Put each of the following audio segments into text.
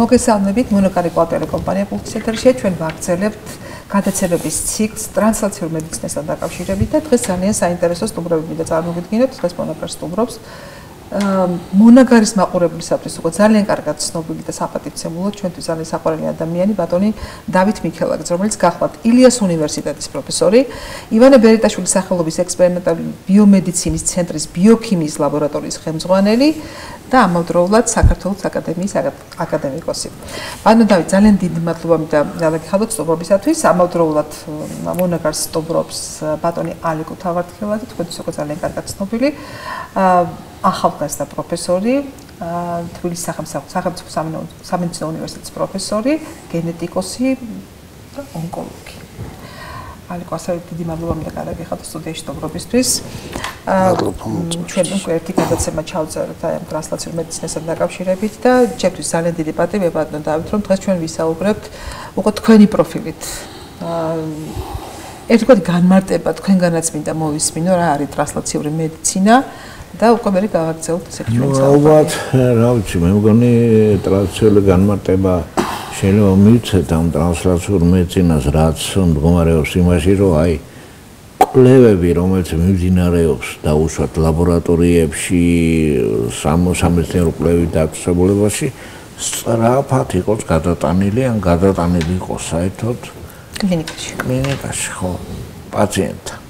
მოგესალმებით, მონოკარიკო ტელეკომპანია პულსის ეთერშია. ჩვენ ვაგრძელებთ გადაცემების ციკლს ტრანსლაციურ მედიცინასთან დაკავშირებით და დღეს ძალიან საინტერესო სტუმრები მინდა წარმოგიდგინოთ. დღეს მონაკარს სტუმრობს მონაგარის მაყურებლისათვის უკვე ძალიან კარგად ცნობილი და საპატივცემულო ჩვენთვის ძალიან საყვარელი ადამიანი ბატონი დავით მიქელაძე, რომელიც გახლავთ ილიას უნივერსიტეტის პროფესორი, ივანე ბერიტაშვილის სახელობის ექსპერიმენტალური ბიომედიცინის ცენტრის ბიოქიმიის ლაბორატორიის ხელმძღვანელი და ამავდროულად საქართველოს აკადემიის აკადემიკოსი. ბატონ დავით, ძალიან დიდი მადლობა მინდა დაგიხადოთ სტუმრობისათვის. ამავდროულად მონაგარს სტუმრობს ბატონი ალიკო თავართხილაძე, თქვენთვის უკვე ძალიან კარგად ცნობილი ახალგაზრდა პროფესორი, თბილისის სახელმწიფო სამედიცინო უნივერსიტეტის პროფესორი, გენეტიკოსი და ონკოლოგი. ალიკო, ასევე დიდი მადლობა მინდა გადაგიხადოთ სტუდიაში სტუმრობისთვის. ჩვენ უკვე ერთი გადაცემა ჩავწერეთ ამ ტრანსლაციურ მედიცინასთან დაკავშირებით და ჩემთვის ძალიან დიდი პატივია ბატონ დავით, რომ დღეს ჩვენ ვისაუბრებთ უკვე თქვენი პროფილით. ერთგვარი განმარტება თქვენგანაც მინდა მოვისმინო, რა არის ტრანსლაციური მედიცინა. და უკვე მე გავაგრძელოთ ესე ჩვენს ალბათ რა ვიცი მე მგონი ტრანსლაციული განმარტება შეიძლება მივცეთ ამ ტრანსლაციურ მეცინას რაც მდგომარეობს იმაში რომ აი კვლევები რომელიც მიმდინარეობს დაუშვათ ლაბორატორიებში სამეცნიერო კვლევით დაწესებულებაში სწრაფად იყოს გადატანილი ან გადატანილი იყოს საერთოდ კლინიკაში ხო პაციენტთან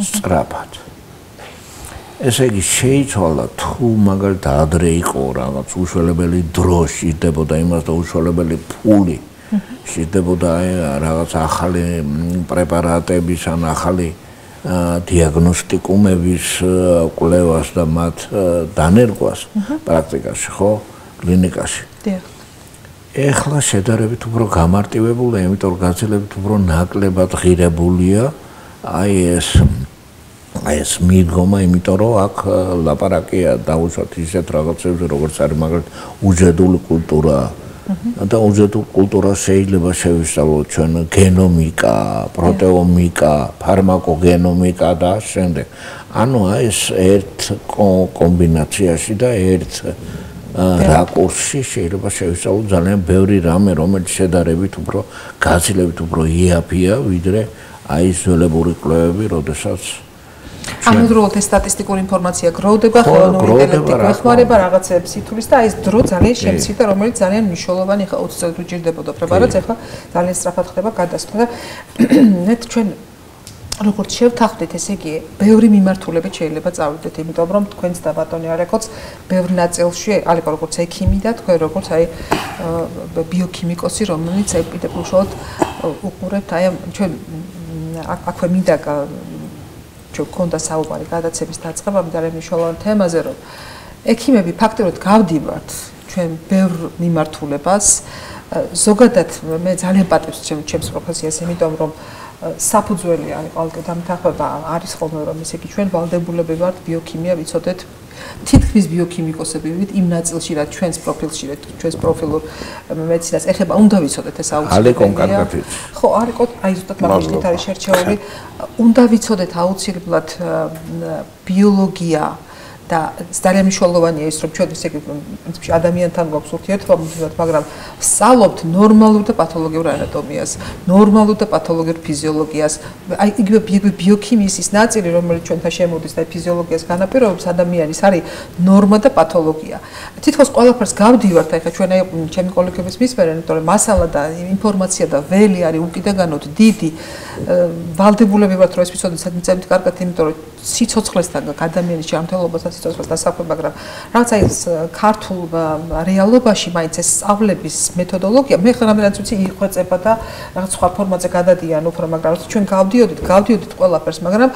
სწრაფად ესე იგი შეიცვალა თუ მაგალითად ადრე იყო რაღაც უშველებელი დრო შედებოდა იმას და უშველებელი ფული შედებოდა რაღაც ახალი პრეპარატების ან ახალი დიაგნოსტიკუმების კვლევას და მათ დანერგვას პრაქტიკაში ხო კლინიკაში ეხლა შედარებით უფრო გამარტივებულია იმიტომ რომ გაცილებით უფრო ნაკლებად ღირებულია აი ეს მიდგომა, იმიტომ რომ აქ ლაპარაკია დაუშვათ ისეთ რაღაცებზე, როგორც არის მაგალითად უჯრედული კულტურა. და უჯრედულ კულტურას შეიძლება შევისწავლოთ ჩვენ გენომიკა, პროტეომიკა, ფარმაკოგენომიკა და შემდეგ. ანუ ეს ერთ კომბინაციაში და ერთ რაკურსში შეიძლება შევისწავლოთ ძალიან ბევრი რამე, რომელიც შედარებით უფრო გაცილებით უფრო იაფია, ვიდრე აი ეს ძველებური კვლევები, როდესაც ამავდროულად ეს სტატისტიკური ინფორმაცია გროვდება, ხელოვნური ინტელექტი გვეხმარება რაღაცებს ითulis და ეს დრო ძალიან შემცირდა, რომელიც ძალიან მნიშვნელოვანი ხა 20 წელი უჭირდებოდა პრეპარატს, ახლა ძალიან სწრაფად ხდება გადასხმა და ნეტ ჩვენ როგორც შევთანხმდით, ესე იგი, ბევრი მიმართულებით შეიძლება წავიდეთ, იმიტომ რომ თქვენც და ბატონი ალეკოც ბევრ ნაწილში, ალეკო როგორც ექიმი და თქვენ როგორც აი ბიოქიმიკოსი, რომელიც კიდევ უშუალოდ უყურებთ აი ჩვენ აქვე მინდა ჩვენ გქონდა საუბარი გადაცემის დაწყებამდე ძალიან მნიშვნელოვან თემაზე, რომ ექიმები ფაქტობრივად გავდივართ ჩვენ ბევრ მიმართულებას. ზოგადად მე ძალიან პატივს ჩემს პროფესიას, იმიტომ რომ საფუძველი არის ყოველდღე დამთანხმება არის ხოლმე რომ ესე იგი ჩვენ ვალდებულები ვართ ბიოქიმია ვიცოდეთ თითქმის ბიოქიმიკოსები ვით იმ ნაწილში რაც ჩვენს პროფილში ჩვენს პროფილურ მედიცინას ეხება უნდა ვიცოდეთ ეს აუცილებლია ხო არისო აი ზუსტად მაგალითად არის შერჩეული უნდა ვიცოდეთ აუცილებლად ბიოლოგია და ძალიან მნიშვნელოვანია ის რომ ჩვენ ესე იგი პრინციპში ადამიანთან გვაქვს ურთიერთობა მუდმივად მაგრამ ვსწავლობთ ნორმალურ და პათოლოგიურ ანატომიას ნორმალურ და პათოლოგიურ ფიზიოლოგიას აი იგივე ბიოქიმიის ის ნაწილი რომელიც ჩვენთან შემოდის და ფიზიოლოგიას განაპირობებს ადამიანის არის ნორმა და პათოლოგია თითქოს ყველაფერს გავდივართ აი ხა ჩვენ აი ჩემი კოლეგების მისმენენ იმიტომ რომ მასალა და ინფორმაცია და ველი არის უკიდაგანოდ დიდი ვალდებულები ვართ რომ ეს ვიცოდეთ სათნოებით კარგად იმიტომ რომ სიცოცხლესთან ადამიანის ჯანმრთელობასაც სიცოცხლეს დასაქმება, მაგრამ რაღაცა ის ქართულ რეალობაში მაინც ეს სწავლების მეთოდოლოგია მე ხანამდე ვიცი იხვეწება და რაღაც სხვა ფორმაზე გადადიან უფრო, მაგრამ ჩვენ გავდიოდით ყველაფერს, მაგრამ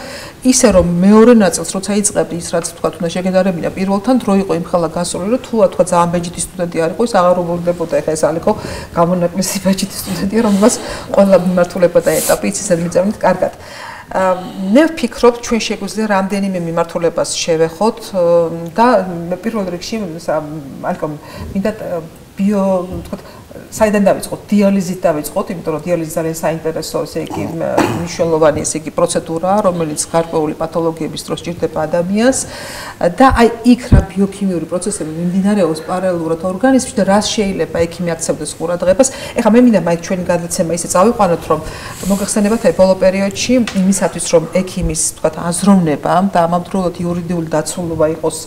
ისე რომ მეორე ნაწილს როცა იწყებდი ის რაც თქვა უნდა შეგედარებინა პირველთან დრო იყო იმხელა გასული რომ თუ თქვა ძალიან ბეჯითი სტუდენტი არ იყო ის აღარ უბრუნდებოდა ეხა ეს ალიკო გამონაკლისი ბეჯითი სტუდენტია რომელსაც ყველა მიმართულება და ეტაპი ისე მიწევნით კარგად მე ვფიქრობ ჩვენ შეგვიძლია რამდენიმე მიმართულებას შევეხოთ და პირველ რიგში ალკომ მინდა ბიო თქვა საიდან დავიწყოთ? დიალიზით დავიწყოთ, იმიტომ რომ დიალიზი ძალიან საინტერესო, ესე იგი მნიშვნელოვანი, ესე იგი პროცედურაა, რომელიც გარკვეული პათოლოგიების დროს ჭირდება ადამიანს და აი იქ რა ბიოქიმიური პროცესები მიმდინარეობს პარალელურად ორგანიზმში და რაც შეიძლება ექიმი აქცევდეს ყურადღებას. ეხლა მე მინდა მაინც ჩვენი გადაცემა ისე წავიყვანოთ, რომ მოგეხსენებათ აი ბოლო პერიოდში იმისათვის რომ ექიმის თქვათ აზროვნება და ამავდროულად იურიდიული დაცულობა იყოს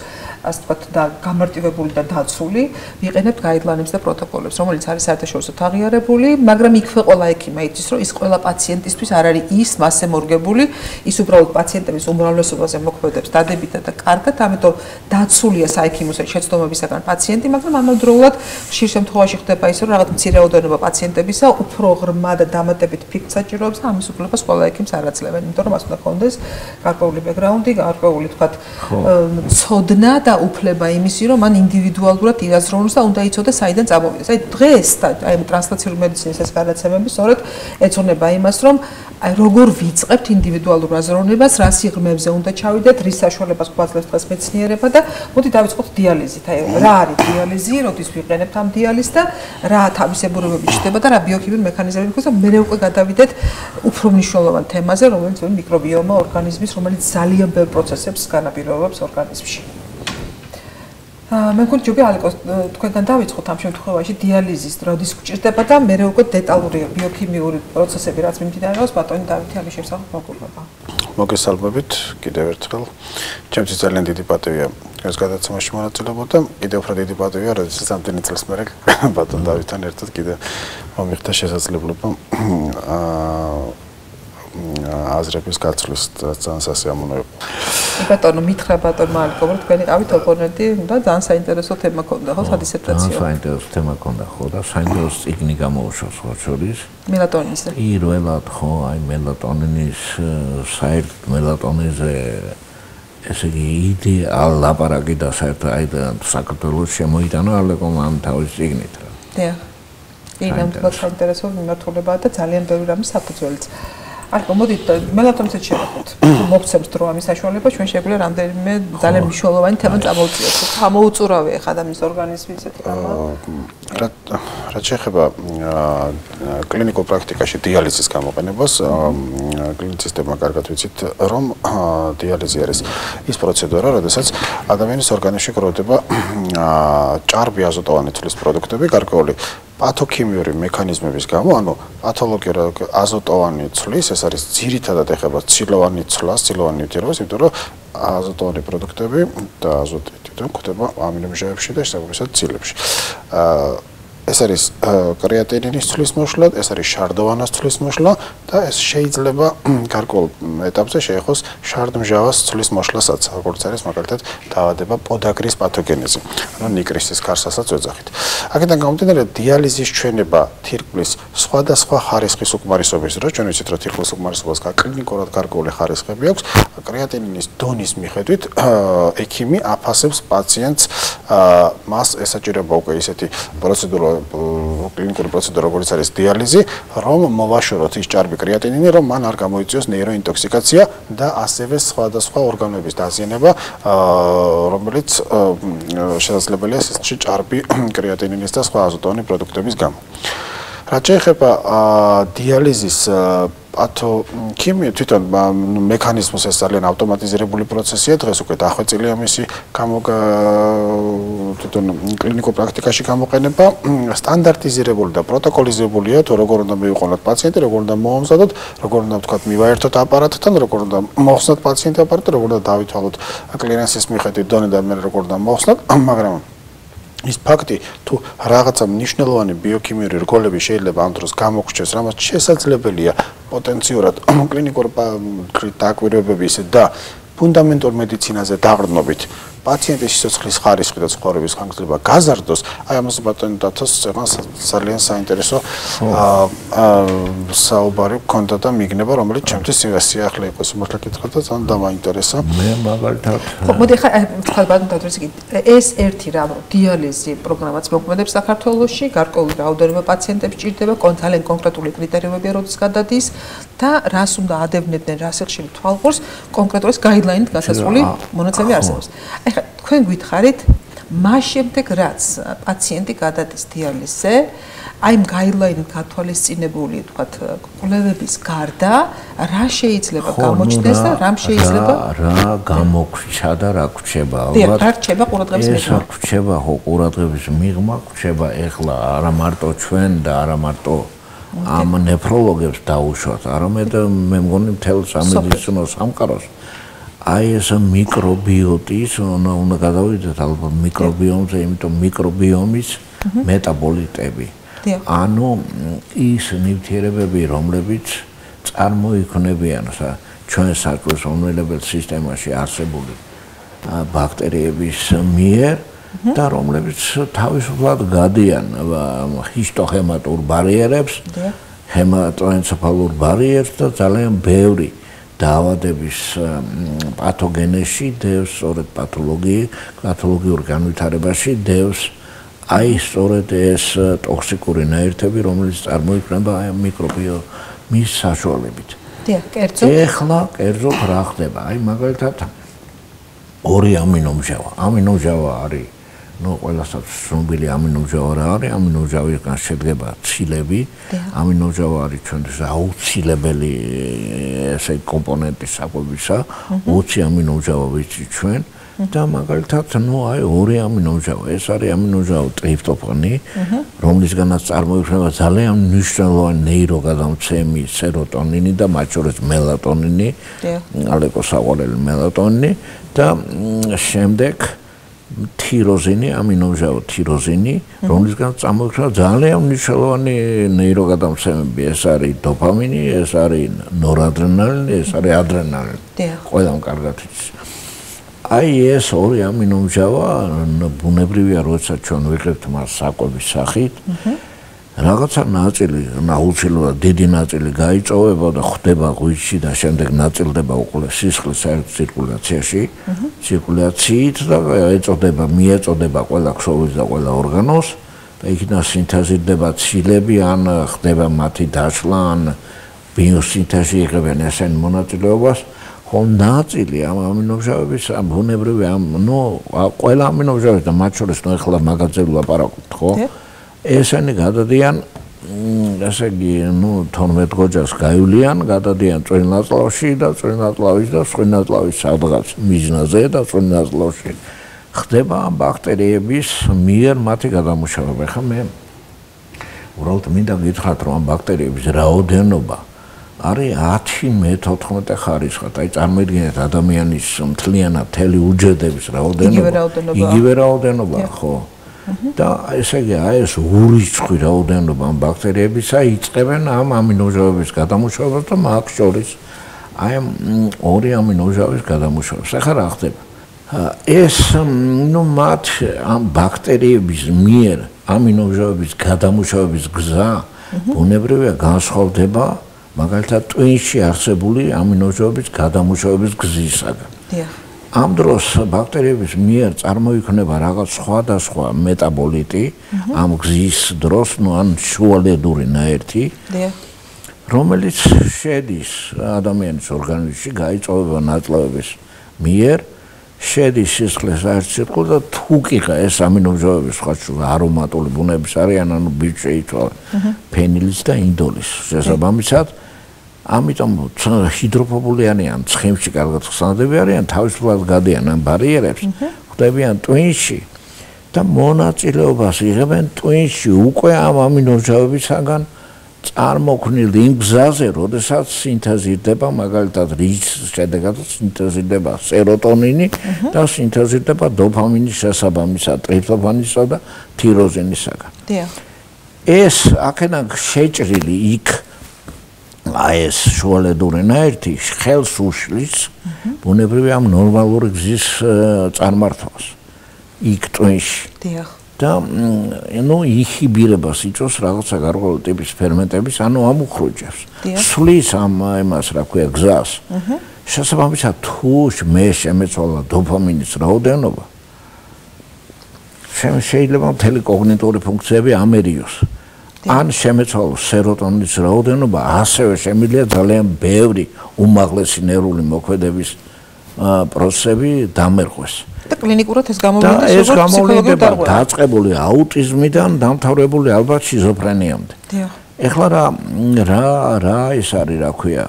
ასე ვთქვათ და გამარტივებული და დაცული, ვიყენებთ გაიდლაინებს და პროტოკოლებს, რომელიც არის საერთაშორისო აღიარებული, მაგრამ იქვე ყველა ექიმი იცის, რომ ის ყველა პაციენტისთვის არ არის ის მასზე მორგებული, ის უბრალოდ პაციენტების უმრავლესობაზე მოქმედებს დადებითად და კარგად, ამიტომ დაცულია საექიმო შეცდომებისაგან პაციენტი, მაგრამ ამავდროულად ხშირ შემთხვევაში ხდება ის, რომ რაღაც მცირე რაოდენობა პაციენტებისა უფრო ღრმა და დამატებით ფიქრს საჭიროებს და ამის უფლებას ყველა ექიმს არ აძლევენ, იმიტომ რომ მას უნდა ჰქონდეს გარკვეული ბექგრაუნდი, გარკვეული თქვათ ცოდნა და უფლება იმისი, რომ მან ინდივიდუალურად იაზროვნოს და უნდა იცოდეს საიდან წამოვიდეს. აი დღეს აი ტრანსლაციური მედიცინის ეს გადაცემები სწორედ ეძღვნება იმას, რომ აი როგორ ვიწყებთ ინდივიდუალურ აზროვნებას, რა სიღრმეებზე უნდა ჩავიდეთ, რის საშუალებას გვაძლევს დღეს მეცნიერება და მოდი დავიწყოთ დიალიზით. აი რა არის დიალიზი, როდის ვიყენებთ ამ დიალიზს და რა თავისებურებები ჩნდება და რა ბიოქიმიური მექანიზმები გვაქვს და მე უკვე გადავიდეთ უფრო მნიშვნელოვან თემაზე, რომელიც მიკრობიომა ორგანიზმის, რომელიც ძალიან ბევრ პროცესებს განაპირობებს ორგანიზმში. მე მგონი ჯობია ალიკო თქვენგან დავიწყოთ ამ შემთხვევაში დიალიზის როდის გვჭირდება და მე უკვე დეტალური ბიოქიმიური პროცესები რაც მიმდინარეობს ბატონი დავითი ამის შესახებ მოგუყვება. მოგესალმებით კიდევ ერთხელ. ჩემთვის ძალიან დიდი პატივია ეს გადაცემაში მონაწილეობა და კიდევ უფრო დიდი პატივია როდესაც ამდენი წელს მერე ბატონ დავითთან ერთად კიდევ მომიხდა შესაძლებლობა აზრების გაცვლის ძალიან სასიამოვნო იყო. ბატონო მითხრა ბატონმა ალიკომ რომ თქვენი ყავით ოპონენტი და ძალიან საინტერესო თემა ქონდა ხო სადისერტაციო. ძალიან საინტერესო თემა ქონდა ხო და საინტერესო წიგნი გამოუშვა სხვა შორის. მელატონინზე. პირველად ხო აი მელატონინის საერთოდ მელატონინზე ესე იგი იდეა ლაპარაკი და საერთოდ აი საქართველოს შემოიტანა ალიკომ ამ თავის წიგნით რა. დიახ. ნამდვილად საინტერესო მიმართულებაა და ძალიან ბევრი რამე საფუძველიც. ალიკო მოდით მელატონინზე შევეხოთ. მოგცემს დრო ამის საშუალება ჩვენ შეგვიძლია რამდენიმე ძალიან მნიშვნელოვანი თემა წამოვწიოთ. ამოუწურავია ხა ადამიანის ორგანიზმი ესეთი რამაა. რაც შეეხება კლინიკურ პრაქტიკაში დიალიზის გამოყენებას, კლინიცისტებმა კარგად ვიცით, რომ დიალიზი არის ის პროცედურა, როდესაც ადამიანის ორგანიზმში გროვდება ჭარბი აზოტოვანი ცვლის პროდუქტები, გარკვეული პათოქიმიური მექანიზმების გამო, ანუ პათოლოგია აზოტოვანი ცვლის, ეს არის ძირითადად ეხება ცილოვანი ცვლას, ცილოვანი ნივთიერებას, იმიტომ რომ აზოტოვანი პროდუქტები და აზოტი თვითონ გვხვდება ამინომჟავებში და შესაბამისად ცილებში. ეს არის კრეატინინის ცვლის მოშლა, ეს არის შარდოვანას ცვლის მოშლა და ეს შეიძლება გარკვეულ ეტაპზე შეეხოს შარდმჟავას ცვლის მოშლასაც, როგორც არის მაგალითად დაავადება პოდაგრის პათოგენეზი, ანუ ნიკრისის ქარსასაც ვეძახით. აქედან გამომდინარე, დიალიზის ჩვენება თირკმლის სხვადასხვა ხარისხის უკმარისობის დროს, ჩვენ ვიცით, რომ თირკმლის უკმარისობას კლინიკურად გარკვეული ხარისხები აქვს, კრეატინინის დონის მიხედვით ექიმი აფასებს პაციენტს, მას ესაჭირება უკვე ისეთი პროცედურა კლინიკური პროცედურა, როგორც არის დიალიზი, რომ მოვაშოროთ ის ჭარბი კრეატინინი, რომ მან არ გამოიწვიოს ნეიროინტოქსიკაცია და ასევე სხვადასხვა ორგანოების დაზიანება, რომელიც შესაძლებელია სისხლში ჭარბი კრეატინინის და სხვა აზოტოვანი პროდუქტების გამო. რაც შეეხება დიალიზის პათოქიმია თვითონ მექანიზმს ეს ძალიან ავტომატიზირებული პროცესია, დღეს უკვე დახვეწილია მისი თვითონ კლინიკურ პრაქტიკაში გამოყენება, სტანდარტიზირებული და პროტოკოლიზებულია, თუ როგორ უნდა მივიყვანოთ პაციენტი, როგორ უნდა მოამზადოთ, როგორ უნდა ვთქვათ მივაერთოთ აპარატთან, როგორ უნდა მოხსნათ პაციენტი აპარატი, როგორ უნდა დავითვალოთ კლინენსის მიხედვით დონე და მე როგორ უნდა მოხსნათ, მაგრამ ის ფაქტი, თუ რაღაცა მნიშვნელოვანი ბიოქიმიური რგოლები შეიძლება ამ დროს გამოგრჩეს, რამაც შესაძლებელია პოტენციურად კლინიკურ დაკვირვებების და ფუნდამენტურ მედიცინაზე დაყრდნობით პაციენტის სიცოცხლის ხარისხი და ცხოვრების ხანგრძლივობა გაზარდოს, აი ამაზე ბატონი დათოს ძალიან საინტერესო საუბარი გქონდა და მიგნება, რომელიც ჩემთვის სიახლე იყო სიმართლე გითხრათ და ძალიან დამაინტერესა. მე მაგალითად მოდი ხა თქვა ბატონ დათოს ეს ერთი რამ დიალიზი პროგრამაც მოქმედებს საქართველოში, გარკვეული რაოდენობა პაციენტებს ჭირდება, ძალიან კონკრეტული კრიტერიუმებია როდის გადადის და რას უნდა ადევნებდნენ, რა სიხშირით თვალყურს, კონკრეტულად გაიდლაინით გასასრული მონაცემი არსებობს. თქვენ გითხარით მას შემდეგ რაც პაციენტი გადადის დიალიზზე, აი ამ გაიდლაინით გათვალისწინებული, თქვათ, კვლევების გარდა, რა შეიძლება გამოჩნდეს და რამ შეიძლება რა გამოგვჩა და რა გვჩება, ალბათ. რა რჩება ყურადღების მიღმა? ეს რჩება ხო ყურადღების მიღმა, რჩება ეხლა არა მარტო ჩვენ და არა მარტო ამ ნეფროლოგებს დაუშვათ, არამედ მე მგონი მთელ სამედიცინო სამყაროს. აი ეს მიკრობიოტის უნდა გადავიდეთ ალბათ მიკრობიომზე, იმიტომ მიკრობიომის მეტაბოლიტები. ანუ ის ნივთიერებები, რომლებიც წარმოიქმნებიან ჩვენ საკვირველთმოქმედებელ სისტემაში არსებული ბაქტერიების მიერ და რომლებიც თავისუფლად გადიან ჰისტოჰემატურ ბარიერებს, ჰემატოენცეფალურ ბარიერს და ძალიან ბევრი დაავადების პათოგენეში დევს, სწორედ პათოლოგიურ განვითარებაში დევს აი სწორედ ეს ტოქსიკური ნაერთები, რომელიც წარმოიქმნება აი მიკრობიომის საშუალებით. კერძოდ ეხლა კერძოდ რა ხდება? აი მაგალითად ორი ამინომჟავა. ამინომჟავა არის ყველასაც ცნობილი ამინომჟავა რა არის? ამინომჟავისგან შედგება ცილები. ამინომჟავა არის ჩვენთვის აუცილებელი ესე კომპონენტი საკვებისა. 20 ამინომჟავა ვიცით ჩვენ. და მაგალითად აი ორი ამინომჟავა. ეს არის ამინომჟავა ტრიფტოფანი, რომლისგანაც წარმოიქმნება ძალიან მნიშვნელოვანი ნეიროგადამცემი სეროტონინი და მათ შორის მელატონინი, ალეკოსაყვარელი მელატონინი და შემდეგ თიროზინი, ამინომჟავა თიროზინი, რომლისგანაც წარმოიქმნება ძალიან მნიშვნელოვანი ნეიროგადამცემები. ეს არის დოპამინი, ეს არის ნორადრენალინი, ეს არის ადრენალინი. ყველამ კარგად იცის. აი ეს ორი ამინომჟავა ბუნებრივია, როდესაც ჩვენ ვიღებთ მას საკვების სახით. რაღაცა ნაწილი, აუცილებლად დიდი ნაწილი გაიწოვება და ხდება ღვიძლში და შემდეგ ნაწილდება უკვე სისხლის ცირკულაციაში, ცირკულაციით და მიეწოდება ყველა ქსოვილს და ყველა ორგანოს და იქიდან სინთეზირდება ცილები, ან ხდება მათი დაშლა, ან ბიოსინთეზი იღებენ ესენ მონაწილეობას. ხო ნაწილი ამ ამინომჟავების ბუნებრივი ყველა ამინომჟავების და მათ შორის ეხლა მაგაზზე ვლაპარაკობთ, ხო? ესენი გადადიან, ესე იგი, 12 გოჯას გაივლიან, გადადიან წვრილნაწლავში და წვრილნაწლავის და სხვილნაწლავის სადღაც მიჯნაზე და წვრილნაწლავში ხდება ამ ბაქტერიების მიერ მათი გადამუშავება. ეხლა მე უბრალოდ მინდა გითხრათ, რომ ამ ბაქტერიების რაოდენობა არის 10 მე-14 ხარისხად. აი წარმოიდგინეთ ადამიანის მთლიანად მთელი უჯრედების რაოდენობა. იგივე რაოდენობა, ხო? და ესე იგი, აი ეს ურიცხვი რაოდენობა ამ ბაქტერიებისა იწყებენ ამ ამინომჟავების გადამუშავებას და მათ შორის აი ორი ამინომჟავის გადამუშავებას. ახლა რა ხდება? ეს მათ ამ ბაქტერიების მიერ ამინომჟავების გადამუშავების გზა ბუნებრივია განსხვავდება მაგალითად ტვინში არსებული ამინომჟავების გადამუშავების გზისაგან. ამ დროს ბაქტერიების მიერ წარმოიქმნება რაღაც სხვადასხვა მეტაბოლიტი ამ გზის დროს, ან შუალედური ნაერთი, რომელიც შედის ადამიანის ორგანიზმში, გაიწოვება ნაწლავების მიერ, შედის სისხლის აირცირკულში და თუ კი ეს ამინომჟავები სხვა არომატული ბუნების არიან, ანუ ბიჭეითვალა ფენილის და ინდოლის შესაბამისად, ამიტომ ჰიდროფობულიანი ან ცხიმში კარგად ხსნადები არიან, თავისუფლად გადიან ამ ბარიერებს, ხდებიან ტვინში და მონაწილეობას იღებენ ტვინში უკვე ამ ამინომჟავებისაგან წარმოქმნილ იმ გზაზე, როდესაც სინთეზირდება მაგალითად რის შედეგად სინთეზირდება სეროტონინი და სინთეზირდება დოპამინის შესაბამისად ტრიფტოფანისა და თიროზინისაგან. ეს აქედან შეჭრილი იქ აი ეს შუალედური ნაერთი ხელს უშლის ბუნებრივი ამ ნორმალური გზის წარმართვას იქ ტვინში. და იხიბირებას იწვევს რაღაცა გარკვეული ტიპის ფერმენტების, ანუ ამუხრუჭებს. სulis ამ იმას რა ქვია გზას. შესაბამისად თუ მე შემეცვალა დოპამინის რაოდენობა, შეიძლება მთელი კოგნიტური ფუნქციები ამერიოს. ან შემეცვალოს სეროტონის რაოდენობა, ასევე შემიძლია ძალიან ბევრი უმაღლესი ნერვული მოქმედების პროცესები დამერღვეს. და კლინიკურად ეს გამოვიდა როგორც ფსიქოლოგიური დარღვევა. დაწყებული აუტიზმიდან დამთავრებული ალბათ შიზოფრენიამდე. დიახ. ეხლა რა ეს არის, რა ქვია?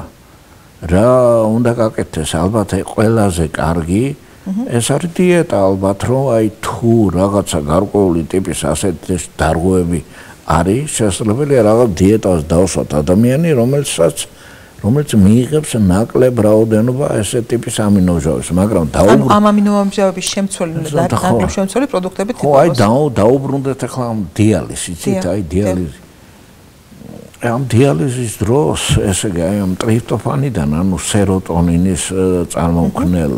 რა უნდა გაკეთდეს? ალბათ ყველაზე კარგი ეს არის დიეტა ალბათ, რომ აი თუ რაღაცა გარკვეული ტიპის ასეთ დარღვევები არის, შესაძლებელია რაღაც დიეტას დავსვათ ადამიანი, რომელიც მიიღებს ნაკლებ რაოდენობა ესეთ ტიპის ამინომჟავებს, მაგრამ ამ ამინომჟავების შემცველი და ნაკლებ შემცველი პროდუქტები ხო, აი დაუბრუნდეთ ახლა ამ დიალიზს, აი დიალიზი. ამ დიალიზის დროს, ესე იგი, აი ამ ტრიპტოფანიდან, ანუ სეროტონინის წარმომქმნელ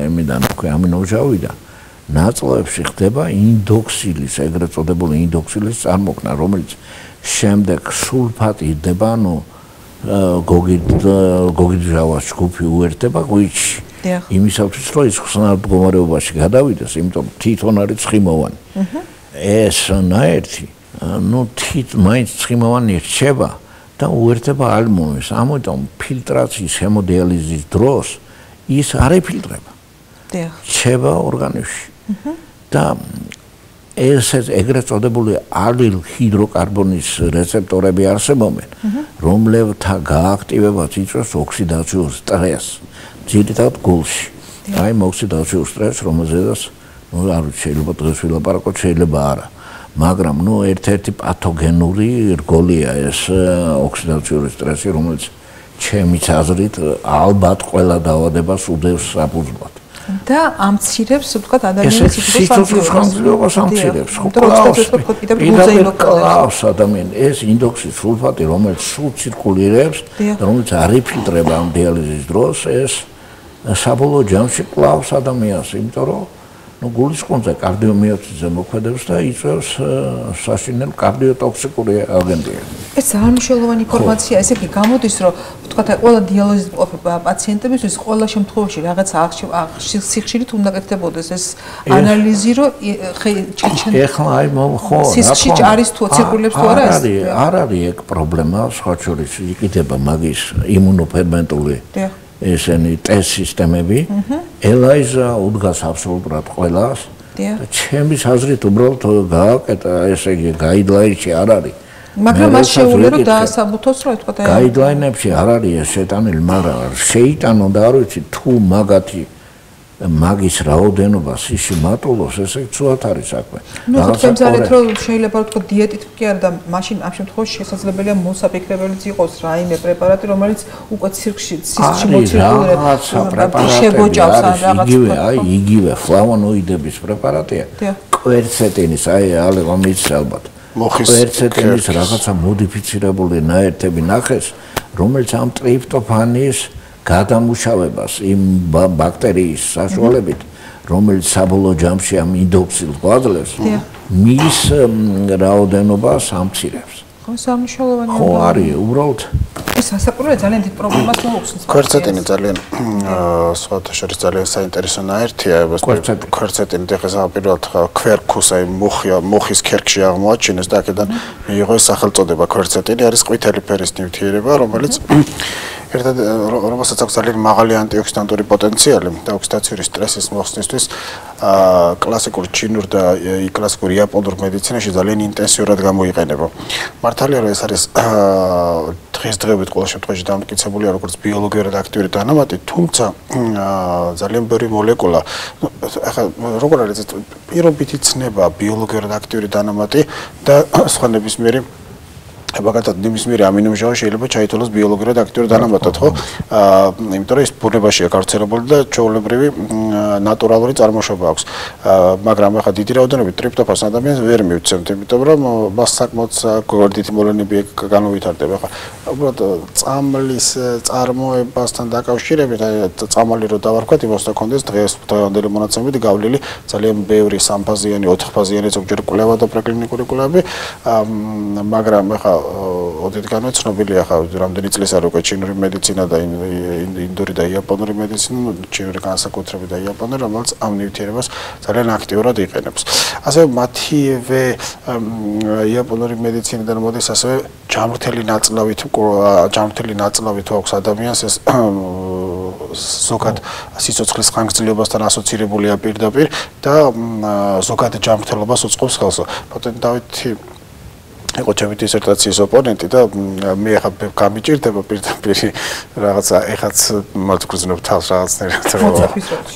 იმიდან, ამინომჟავიდან ნაწლავებში ხდება ინდოქსილის, ეგრეთ წოდებული ინდოქსილის წარმოქმნა, რომელიც შემდეგ სულფატირდება, ანუ გოგირდჟავას ჯგუფი უერთდება ღვიძლში. იმისათვის, რომ ის ხსნად მდგომარეობაში გადავიდეს, იმიტომ თვითონ არის ცხიმოვანი. ეს ნაერთი, მაინც ცხიმოვანი რჩება და უერთდება ალმონებს. ამიტომ ფილტრაციის ჰემოდიალიზის დროს ის არ ეფილტრება. რჩება ორგანიზმში. და ეს ეგრეთ წოდებული ალილ ჰიდროკარბონის რეცეპტორები არსებობენ, რომლებთა გააქტივებაც იწვევს ოქსიდაციურ სტრესს, ძირითადად გულში. აი ოქსიდაციურ სტრესს, რომელზედაც არ შეიძლება დღეს ვილაპარაკოთ, შეიძლება არა. მაგრამ ერთ-ერთი პათოგენური რგოლია ეს ოქსიდაციური სტრესი, რომელიც ჩემის აზრით ალბათ ყველა დაავადებას უდევს საფუძვლად. და ამცირებს, ვთქვათ, ადამიანის სიცოცხლეს ამცირებს. კლავს ადამიანი ეს ინდოქსის სულფატი, რომელიც სულ ცირკულირებს, რომელიც არ იფილტრება ამ დიალიზის დროს, ეს საბოლოო ჯამში კლავს ადამიანს, იმიტომ რომ გულისხმზე კარდიომიოციტზე მოქმედებს და იწვევს საშინელ კარდიოტოქსიკური აგენტია. ეს ძალიან მნიშვნელოვანი ინფორმაცია, ესე იგი გამოდის, რომ ვთქვათ, ყველა დიალიზით მყოფი პაციენტებისთვის ყველა შემთხვევაში რაღაცა სიხშირით უნდა გაკეთებოდეს ეს ანალიზი, რომ ეხლა აი ხო, სიხშირი არის თუ ცირკულირებს თუ არა ეს? არ არის ეგ პრობლემა, სხვა შორის იყიდება მაგის იმუნოფერმენტული ესენი ტესტ სისტემები, ელაიზა უდგას აბსოლუტურად ყველას. ჩემის აზრით უბრალოდ გააკეთა, ესე იგი, გაიდლაინში არ არის. მაგრამ მას შეუძლია რომ დაასაბუთოს, რომ თქვა და გაიდლაინებში არ არის ეს შეტანილი, მაგრამ შეიტანონ და არ ვიცი თუ მაგის რაოდენობა სიში მატულობს, ესე ცუდად არის საქმე. რაღაცა ძალიან რომ შეიძლება ვთქვა დიეტით კი არა და მაშინ ამ შემთხვევაში შესაძლებელია მოსაფიქრებელიც იყოს რაიმე პრეპარატი, რომელიც უკვე სიში მოცირკულირებს, შეგოჭავს ან რაღაცა. იგივე ფლავონოიდების პრეპარატია. კვერცეტინის, ალევა მის ალბათ. კვერცეტინის რაღაცა მოდიფიცირებული ნაერთები ნახეს, რომელიც ამ ტრიპტოფანის გადამუშავებას იმ ბაქტერიის საშუალებით, რომელიც საბოლოო ჯამში ამ ინდოქსილს გვაძლევს, მის რაოდენობას ამცირებს. ხო, სამშობლოვანი ხო არის, უბრალოდ ეს ასაკურველი ძალიან დიდ პრობლემას მოუხსნის. კვერცეტინი ძალიან სხვათა შორის ძალიან საინტერესო ნაერთია, კვერცეტინი ეხლა პირველად ქვერქუს, აი მუხის ქერქში აღმოაჩინეს და აქედან მიიღო ეს სახელწოდება კვერცეტინი, არის ყვითელი ფერის ნივთიერება, რომელიც ერთად რომელსაც აქვს ძალიან მაღალი ანტიოქსიდანტური პოტენციალი და ოქსიდაციური სტრესის მოხსნისთვის კლასიკურ ჩინურ და კლასიკურ იაპონურ მედიცინაში ძალიან ინტენსიურად გამოიყენება. მართალია რომ ეს არის დღესდღეობით ყოველ შემთხვევაში დამტკიცებულია როგორც ბიოლოგიურად აქტიური დანამატი, თუმცა ძალიან ბევრი მოლეკულა ახლა როგორ არის ეს პირობითი ცნება ბიოლოგიურად აქტიური დანამატი და სხვა ნებისმიერი მაგათაც ნებისმიერი ამინომჟავა შეიძლება ჩაითვალოს ბიოლოგიურად აქტიური დანამატად, ხო? იმიტომ რომ ის ბუნებაშია გავრცელებული და ჩვეულებრივი ნატურალური წარმოშობა აქვს. მაგრამ ახლა დიდი რაოდენობით ტრიპტოფანს ადამიანს ვერ მივცემთ, იმიტომ რომ მას საკმაოდ გორდითი მოვლენები განუვითარდება. ახლა უბრალოდ წამლის წარმოებასთან დაკავშირებით, წამალი რო დავარქვათ, იმას და კონდეს დღევანდელი მონაცემებით გავლილი ძალიან ბევრი სამფაზიანი, ოთხფაზიანი ზოგჯერ კვლევა და პრეკლინიკური კვლევები, მაგრამ ახლა ოდითგანვე ცნობილია ახლა რამდენი წლის არ უკვე ჩინური მედიცინა და ინდური და იაპონური მედიცინა, ჩინური განსაკუთრებით და იაპონური, რომელიც ამ ნივთიერებას ძალიან აქტიურად იყენებს. ასევე მათივე იაპონური მედიცინიდან მოდის ასევე ჯამრთელი ნაწლავით აქვს ადამიანს ეს ზოგად სიცოცხლის ხანგრძლივობასთან ასოცირებულია პირდაპირ და ზოგად ჯანმრთელობას უწყობს ხელს. ბატონო დავითი იყო ჩემი დისერტაციის ოპონენტი და მე ახლა გამიჭირდება პირდაპირ რაღაცა ეხაც მოგგრძნობ თავს რაღაცნაირად.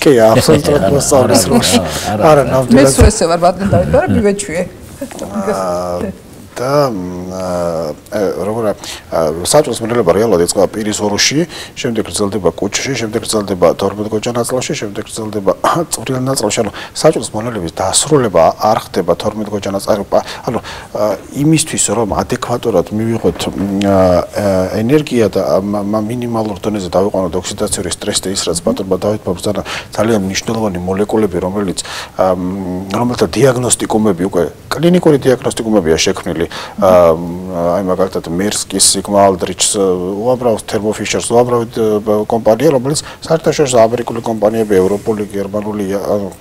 კი, აბსოლუტურად მოსწავლის როლში. არა, ნამდვილად. მე სულ ესე ვარ ბატონო დავით, მაგრამ მივეჩვიე. და როგორ საჭიროს მიღება რეალურად იწყება პირის ოროში, შემდეგ გრძელდება კუჭში, შემდეგ გრძელდება 12 გოჯა ნაწლავში, შემდეგ გრძელდება წვრილ ნაწლავში. ანუ საჭიროს მონელების დასრულება არ ხდება 12 გოჯა ნაწლავში. ანუ იმისთვის რომ ადეკვატურად მივიღოთ ენერგია და მინიმალურ დონეზე დავიყვანოთ ოქსიდაციური სტრესი და ის რაც ბატონმა დავით ბაბუძანა ძალიან მნიშვნელოვანი მოლეკულები რომელთა დიაგნოსტიკუმები უკვე კლინიკური დიაგნოსტიკუმებია შექმნილი აი მაგალითად მერსკის, სიგმა ალდრიჩს, უამრავ თერმო ფიშერს, უამრავ კომპანია, რომელიც საერთაშორისო ამერიკული კომპანიები, ევროპული, გერმანული,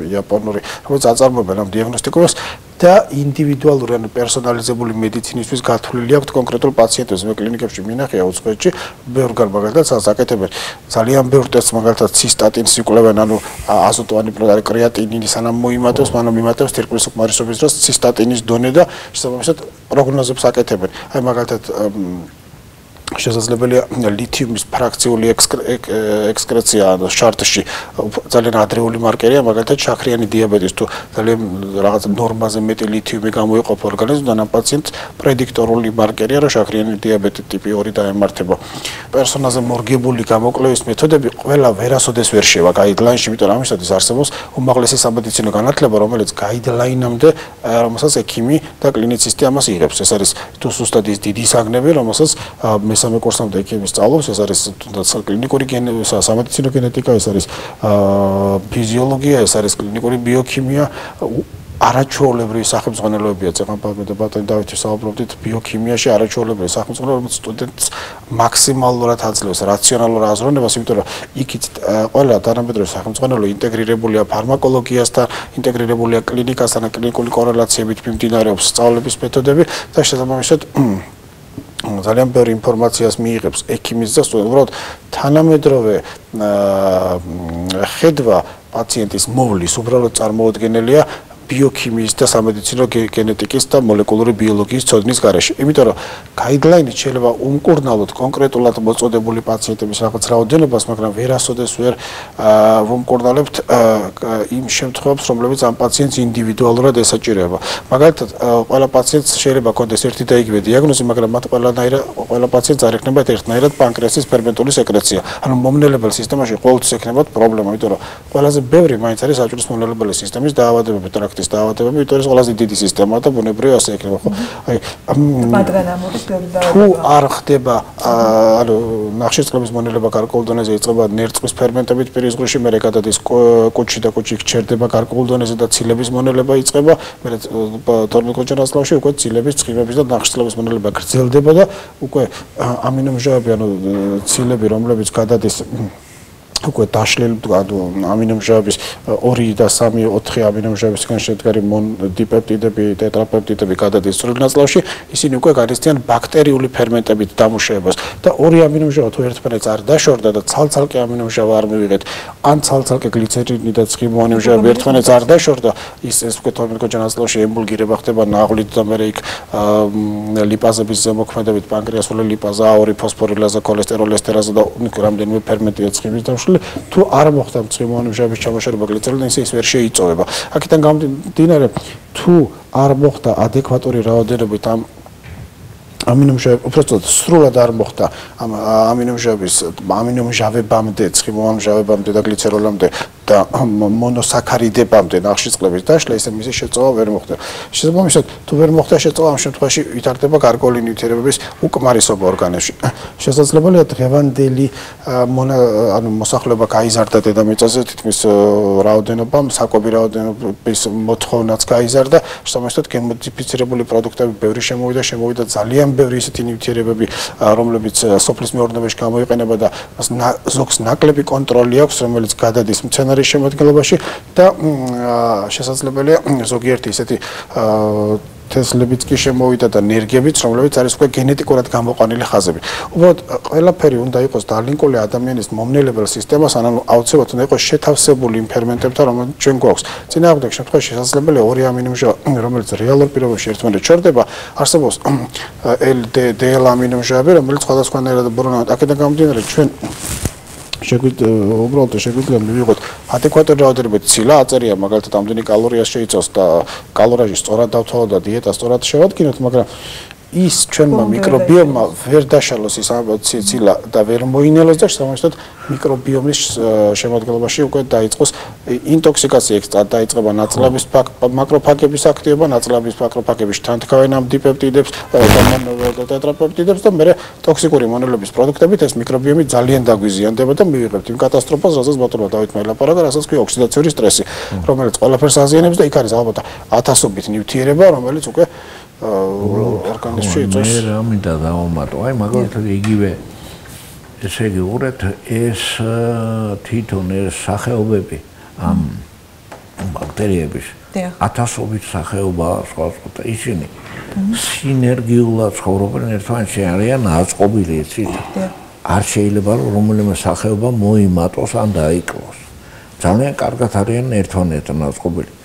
იაპონური, რომელიც აწარმოებენ ამ დიაგნოსტიკობას და ინდივიდუალური ან პერსონალიზებული მედიცინისთვის გათვლილი აქვთ კონკრეტულ პაციენტებს. მე კლინიკებში მინახია უცხოეთში ბევრგან მაგალითად აკეთებენ ძალიან ბევრ ტესტს, მაგალითად ცისტატინს იკვლევენ, ანუ აზოტოვანი კრეატინინი სანამ მოიმატებს, მანამ იმატებს თირკმლის უკმარისობის დროს ცისტატინის დონე და შესაბამისად პროგნოზებს აკეთებენ. აი მაგალითად შესაძლებელია ლითიუმის ფრაქციული ექსკრეცია შარტში ძალიან ადრეული მარკერია, მაგალითად შაქრიანი დიაბეტის თუ ძალიან რაღაც ნორმაზე მეტი ლითიუმი გამოიყოფა ორგანიზმიდან, ამ პაციენტს პრედიქტორული მარკერია, რომ შაქრიანი დიაბეტი ტიპი 2 დაემართება. პერსონაზე მორგებული გამოკვლევის მეთოდები ყველა ვერასოდეს ვერ შევა გაიდლაინში, იმიტომ რომ ამისათვის არსებობს უმაღლესი სამედიცინო განათლება, რომელიც გაიდლაინამდე რომელსაც ექიმი და კლინიცისტი ამას იღებს. ეს არის თუ ზუსტად ის დიდი საგნები, რომელსაც მესამე კურსამდე ექიმი სწავლობს, ეს არის თუნდაც კლინიკური სამედიცინო გენეტიკა, ეს არის ფიზიოლოგია, ეს არის კლინიკური ბიოქიმია, არაჩვეულებრივი სახელმძღვანელოებია. წეღანბავე და ბატონი დავითი საუბრობდით ბიოქიმიაში არაჩვეულებრივი სახელმძღვანელოები სტუდენტს მაქსიმალურად აძლევს რაციონალურ აზროვნებას, იმიტომ რომ იქით ყველა თანამედროვე სახელმძღვანელო ინტეგრირებულია ფარმაკოლოგიასთან, ინტეგრირებულია კლინიკასთან, კლინიკური კორელაციებით მიმდინარეობს სწავლების მეთოდები და შესაბამისად ძალიან ბევრი ინფორმაციას მიიღებს ექიმის და უბრალოდ თანამედროვე ხედვა პაციენტის მოვლის უბრალოდ წარმოუდგენელია ბიოქიმიის და სამედიცინო გენეტიკის და მოლეკულური ბიოლოგიის ცოდნის გარეშე. იმიტომ რომ გაიდლაინით შეიძლება უმკურნალოთ კონკრეტულად მოწოდებული პაციენტების რაღაც რაოდენობას, მაგრამ ვერასოდეს ვერ ვუმკურნალებთ იმ შემთხვევებს, რომლებიც ამ პაციენტს ინდივიდუალურად ესაჭიროება. მაგალითად, ყველა პაციენტს შეიძლება ჰქონდეს ერთი და იგივე დიაგნოზი, მაგრამ მათ ყველა პაციენტს არ ექნებათ ერთნაირად პანკრეასის ფერმენტული სეკრეცია. ანუ მომნელებელ სისტემაში ყოველთვის ექნებათ პრობლემა, იმიტომ რომ ყველაზე ბევრი მაინც არის საჭიროს მომნელებელი სისტემის დაავადებები. ის დაავადებები, იმიტომ რომ ყველაზე დიდი სისტემაა და ბუნებრივი ასე იქნება, ხო? აი, მათგან ამოდის ბევრი დაავადება. თუ არ ხდება, ანუ ნახშირწყლების მონელება გარკვეულ დონეზე იწყება ნერწყვის ფერმენტებით პირის ზღვრში, მერე გადადის კუჭში და კუჭი ჩერდება გარკვეულ დონეზე და ცილების მონელება იწყება, მერე 12 გოჯა ნაწლავში უკვე ცილების, ცხიმების და ნახშირწყლების მონელება გრძელდება და უკვე ამინომჟავები, ანუ ცილები, რომლებიც გადადის უკვე დაშლილი ამინომჟავების 2 და 3, 4 ამინომჟავებისგან შედგარი დიპეპტიდები, ტეტრაპეპტიდები გადადის წვრილ ნაწლავში, ისინი უკვე გადასციან ბაქტერიული ფერმენტებით დამუშავებას და 2 ამინომჟავა თუ ერთმანეთს არ დაშორდა და ცალ-ცალკე ამინომჟავა არ მივიღეთ, ან ცალ-ცალკე გლიცერინი და ცხიმო ამინომჟავები ერთმანეთს არ დაშორდა, ის უკვე 12 გოჯა ნაწლავში ემბულგირება ხდება ნაღლით და მერე იქ ლიპაზების ზემოქმედებით პანკრეასული ლიპაზა, 2 ფოსფორილაზა, ქოლესტეროლესტერაზა და რამდენიმე ფერმენტია ცხიმის დამშლელი თუ არ მოხდა ცხიმო ამინომჟავების ჩამოშორება გლიცერინიდან ის ვერ შეიწოვება. აქედან გამომდინარე, თუ არ მოხდა ადეკვატური რაოდენობით ამ ამინომჟავები, უბრალოდ სრულად არ მოხდა ამ ამინომჟავებამდე, ცხიმო ამინომჟავებამდე და გლიცეროლამდე და მონოსაქარიდებამდე ნახშირწყლების დაშლა, ისე მისი შეწოვა ვერ მოხდა. შესაბამისად, თუ ვერ მოხდა შეწოვა, ამ შემთხვევაში ვითარდება გარკვეული ნივთიერებების უკმარისობა ორგანიზმში. შესაძლებელია დღევანდელი ანუ მოსახლეობა გაიზარდა დედამიწაზე, თითქმის რაოდენობა, საკვები რაოდენობის მოთხოვნაც გაიზარდა, შესაბამისად, გენმოდიფიცირებული პროდუქტები ბევრი შემოვიდა ძალიან ბევრი ისეთი ნივთიერებები, რომლებიც სოფლის მეურნეობაში გამოიყენება და ზოგს ნაკლები კონტროლი აქვს, რომელიც გადადის მცენარის შემადგენლობაში და შესაძლებელია ზოგიერთი ისეთი თესლებიც კი შემოვიდა და ნერგებიც, რომლებიც არის უკვე გენეტიკურად გამოყვანილი ხაზები. უბრალოდ ყველაფერი უნდა იყოს დალინკული ადამიანის მომნელებელ სისტემას, ანუ აუცილებლად უნდა იყოს შეთავსებული იმ ფერმენტებთან, რომელიც ჩვენ გვაქვს. წინააღმდეგ შემთხვევაში შესაძლებელია ორი ამინომჟავა, რომელიც რეალურ პირობებში ერთმანეთს შორდება, არსებობს LDL ამინომჟავები, რომელიც სხვადასხვანაირად ბრუნავენ. აქედან გამომდინარე, ჩვენ შეგვიძლია მივიღოთ ადეკვატური რაოდენობით ცილა, აწერია მაგალითად ამდენი კალორიას შეიცავს და კალორიაჟი სწორად დავთვალოთ და დიეტა სწორად შევადგინოთ, მაგრამ ის ჩვენმა მიკრობიომმა ვერ დაშალოს ის ცილა და ვერ მოინელოს და შესაბამისად მიკრობიომის შემადგენლობაში უკვე დაიწყოს ინტოქსიკაცია, დაიწყება ნაწლავის მაკროფაგების აქტივობა, ნაწლავის მაკროფაგების თანთქავენ ამ დიპეპტიდებს და ტეტრაპეპტიდებს და მე ტოქსიკური მონელების პროდუქტებით ეს მიკრობიომი ძალიან დაგვიზიანდება და მივიღებთ იმ კატასტროფას, რასაც ბატონმა დავით მელაპარაკა, რასაც ქვია ოქსიდაციური სტრესი, რომელიც ყველაფერს აზიანებს და იქ არის ალბათ ათასობით ნივთიერება, რომელიც უკვე ორგანიზმში იწვევს. მე რა მინდა დავამატო, აი მაგალითად იგივე ესე იგი უყურეთ ეს თვითონ ეს სახეობები ამ ბაქტერიების ათასობით სახეობა სხვა და ისინი სინერგიულად ცხოვრობენ ერთმანეთში, არიან აწყობილი იცით? არ შეიძლება რომ რომელიმე სახეობა მოიმატოს ან დაიკლოს. ძალიან კარგად არიან ერთმანეთთან აწყობილი.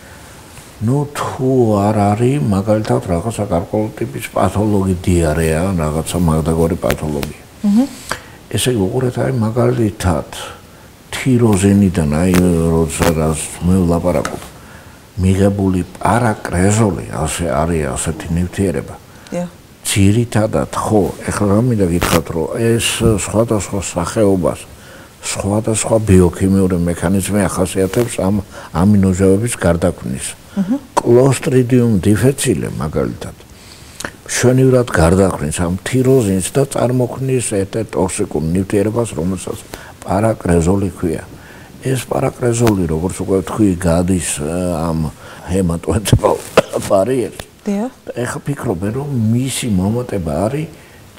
Ну, თუ არ არის მაგალითად რაღაცა გარკვეული ტიპის პათოლოგი, დიარეა, რაღაცა მაგდაგორი პათოლოგია. ესე იგი, უყურეთ, აი მაგალითად თიროზენიდან, აი როდესაც მე ვლაპარაკობ, მიღებული პარაკრეზოლი, ასე არის ასეთი ნივთიერება. ძირითადად ხო, ეხლა რა მინდა გითხრათ, რომ ეს სხვადასხვა სახეობას სხვადასხვა ბიოქიმიური მექანიზმი ახასიათებს ამ ამინოჟავების გარდაქმნის. Clostridium difficile მაგალითად მშვენივრად გარდაქმნის ამ თიროზინს და წარმოქმნის ერთ-ერთ ტოქსიკურ ნივთიერებას, რომელსაც პარაკრეზოლი ქვია. ეს პარაკრეზოლი, როგორც უკვე თქვი, გადის ამ ჰემატოენცეფალ ბარიერს. ეხლა ფიქრობენ, რომ მისი მომატება არის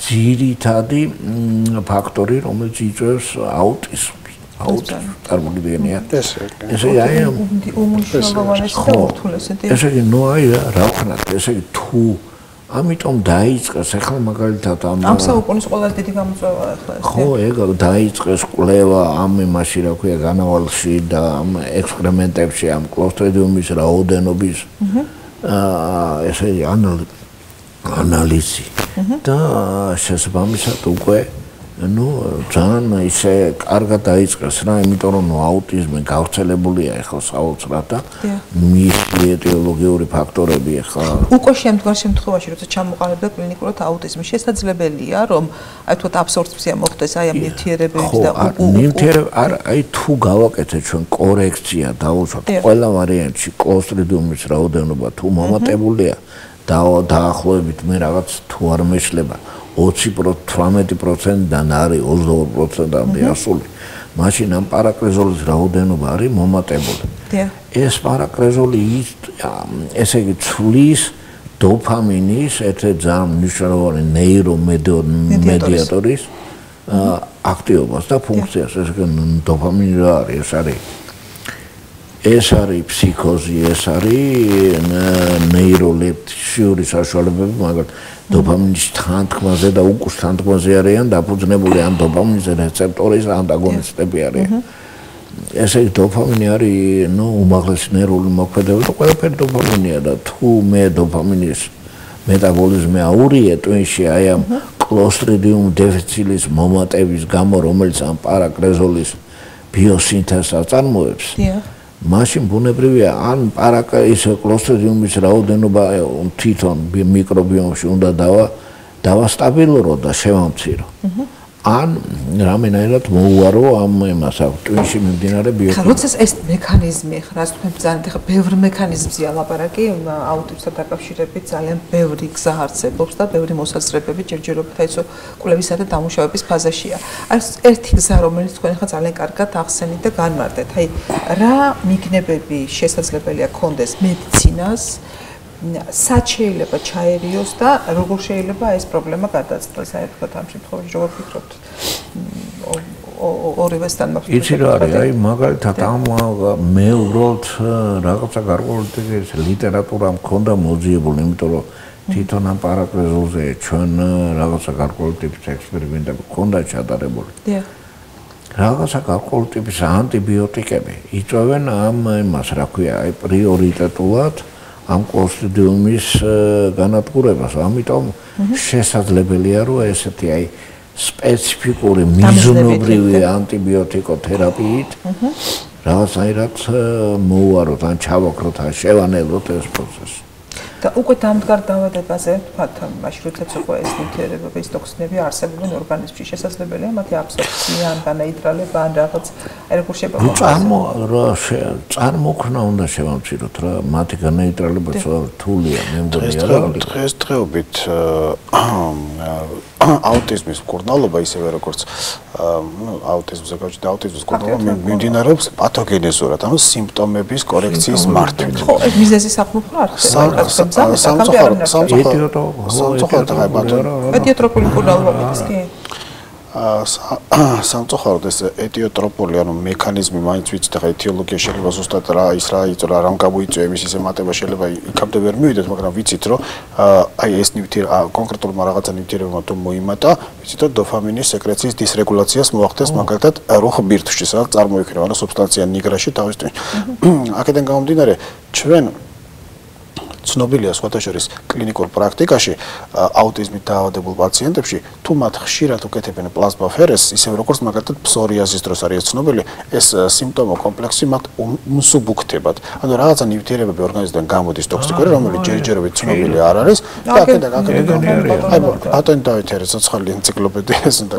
ძირითადი ფაქტორი, რომელიც იწვევს აუტიზმს. წარმოგიდგენია. ესე აი ესე იგი ნუ აი რა ვქნათ, ესე იგი თუ ამიტომ დაიწყეს ახლა მაგალითად ამ საუკუნის ყველაზე დიდი გამოწვევა ახლა ეს. ხო, ეგ დაიწყეს კვლევა ამ იმაში, რა ქვია, განავალში და ამ ექსკრემენტებში ამ კლოსტრიდიუმის რაოდენობის ესე იგი ანალიზი და შესაბამისად უკვე ძალიან ისე კარგად დაიწყეს რა, იმიტომ რომ აუტიზმი გავრცელებულია ახლა საოცრად და მის ეტიოლოგიური ფაქტორები ახლა უკვე შემდგარ შემთხვევაში, როცა ჩამოყალიბდა კლინიკურად აუტიზმი, შესაძლებელია რომ აი თქვა აბსორბცია მოხდეს აი ამ ნივთიერებების და ნივთიერებ აი თუ გავაკეთეთ ჩვენ კორექცია დავუშვათ ყველა ვარიანტში კლოსტრიდიუმის რაოდენობა თუ მომატებულია დაახლოებით მე რაღაც თუ არ მეშლება 18%-დან არის 22%-მდე ასული. მაშინ ამ პარაკრეზოლის რაოდენობა არის მომატებული. ეს პარაკრეზოლი ესე იგი ცვლის დოფამინის ერთ-ერთ ძალიან მნიშვნელოვანი ნეირომედიატორის აქტივობას და ფუნქციას. ეს დოფამინი რა არის? ეს არის ფსიქოზი, ეს არის ნეიროლეპტიური საშუალებები, მაგრამ დოფამინის თანთქმაზე და უკუს თანთქმაზე არიან დაფუძნებული ამ დოფამინის რეცეპტორის ანტაგონისტები არიან. ესე იგი დოფამინი არის, უმაღლესი ნერვული მოქმედება და ყველაფერი დოფამინია და თუ მე დოფამინის მეტაბოლიზმი აურია ტვინში აი ამ კლოსტრიდიუმ დეფიცილის მომატების გამო, რომელიც ამ პარაკრეზოლის ბიოსინთეზს აწარმოებს. მაშინ ბუნებრივია ან კლოსტრიდიუმის რაოდენობა თვითონ მიკრობიომში უნდა დავასტაბილურო და შევამცირო. ან რამენაირად მოუარო ამ იმას ტვინში მიმდინარე ბიოქიმია. როცა ეს მექანიზმი ხარ, თქვენ ბრძანეთ, ხა ბევრი მექანიზმზია ლაპარაკი, აუტიზმთან დაკავშირებით ძალიან ბევრი გზა არსებობს და ბევრი მოსაზრებები ჯერჯერობით აი ეს კვლევისა და დამუშავების ფაზაშია. არის ერთი გზა, რომელიც თქვენ ხა ძალიან კარგად ახსენით და განმარტეთ. აი რა მიგნებები შესაძლებელია კონდეს მედიცინას სად შეიძლება ჩაერიოს და როგორ შეიძლება ეს პრობლემა გადაწყდეს, აი თქვა ამ შემთხვევაში როგორ ფიქრობთ? ორივესთან მაქვს. იცი რა არის, აი მაგალითად ამ მე უბრალოდ რაღაცა გარკვეული ლიტერატურა მქონდა მოძიებული, იმიტომ რომ თვითონ ამ პარაკლეზულზე ჩვენ რაღაცა გარკვეული ტიპის ექსპერიმენტები მქონდა ჩატარებული. დიახ. რაღაცა გარკვეული ტიპის ანტიბიოტიკები იწვევენ ამ იმას, რა ქვია, აი პრიორიტეტულად ამ კლოსტრიდიუმის განადგურებას. ამიტომ შესაძლებელია, რომ ესეთი აი სპეციფიკური მიზნობრივი ანტიბიოტიკოთერაპიით რაღაცაირად მოუაროთ ან ჩავაქროთ ან შევანელოთ ეს პროცესი. და უკვე დამდგარ დაავადებაზე, ვთქვათ, მაშინ როდესაც უკვე ეს ნივთიერებების ტოქსინები არსებობენ ორგანიზმში, შესაძლებელია მათი აბსორბცია ან განაიტრალება ან რაღაც აი როგორ წარმოქმნა უნდა შევამციროთ რა, მათი განაიტრალება რთულია, მე მგონია რა. დღესდღეობით აუტიზმის მკურნალობა ისევე როგორც აუტიზმზე გაჩნდა აუტიზმის მკურნალობა მიმდინარეობს პათოგენეზურად, ანუ სიმპტომების კორექციის მართვით. ხო, ეს მიზეზი საქმე არ ხდება. ეტიოტროპული მკურნალობა არის კი? სამწუხაროდ ეს ეტიოტროპული ანუ მექანიზმი მაინც ვიცით, ახლა ეთიოლოგია შეიძლება ზუსტად რა ის რა იწვია, რამ გამოიწვია იმის ისე მატება შეიძლება იქამდე ვერ მივიდეთ, მაგრამ ვიცით რომ აი ეს კონკრეტულმა რაღაცა ნივთიერებმა თუ მოიმატა, ვიცით რომ დოფამინის სეკრეციის დისრეგულაციას მოახდენს მაგალითად რუხ ბირთვში, სადაც წარმოიქმნება ანუ სუბსტანცია ნიგრაში თავის აქედან გამომდინარე ჩვენ ცნობილია სხვათა შორის კლინიკურ პრაქტიკაში აუტიზმით დაავადებულ პაციენტებში თუ მათ ხშირად უკეთებენ პლაზმაფერეს, ისევე როგორც მაგალითად ფსორიაზის დროს არის ცნობილი, ეს სიმპტომო კომპლექსი მათ მსუბუქდებათ. ანუ რაღაცა ნივთიერებები ორგანიზმიდან გამოდის ტოქსიკური, რომელიც ჯერჯერობით ცნობილი არ არის და აქედან აი ბატონი დავითი არის ცოცხალი ენციკლოპედიას და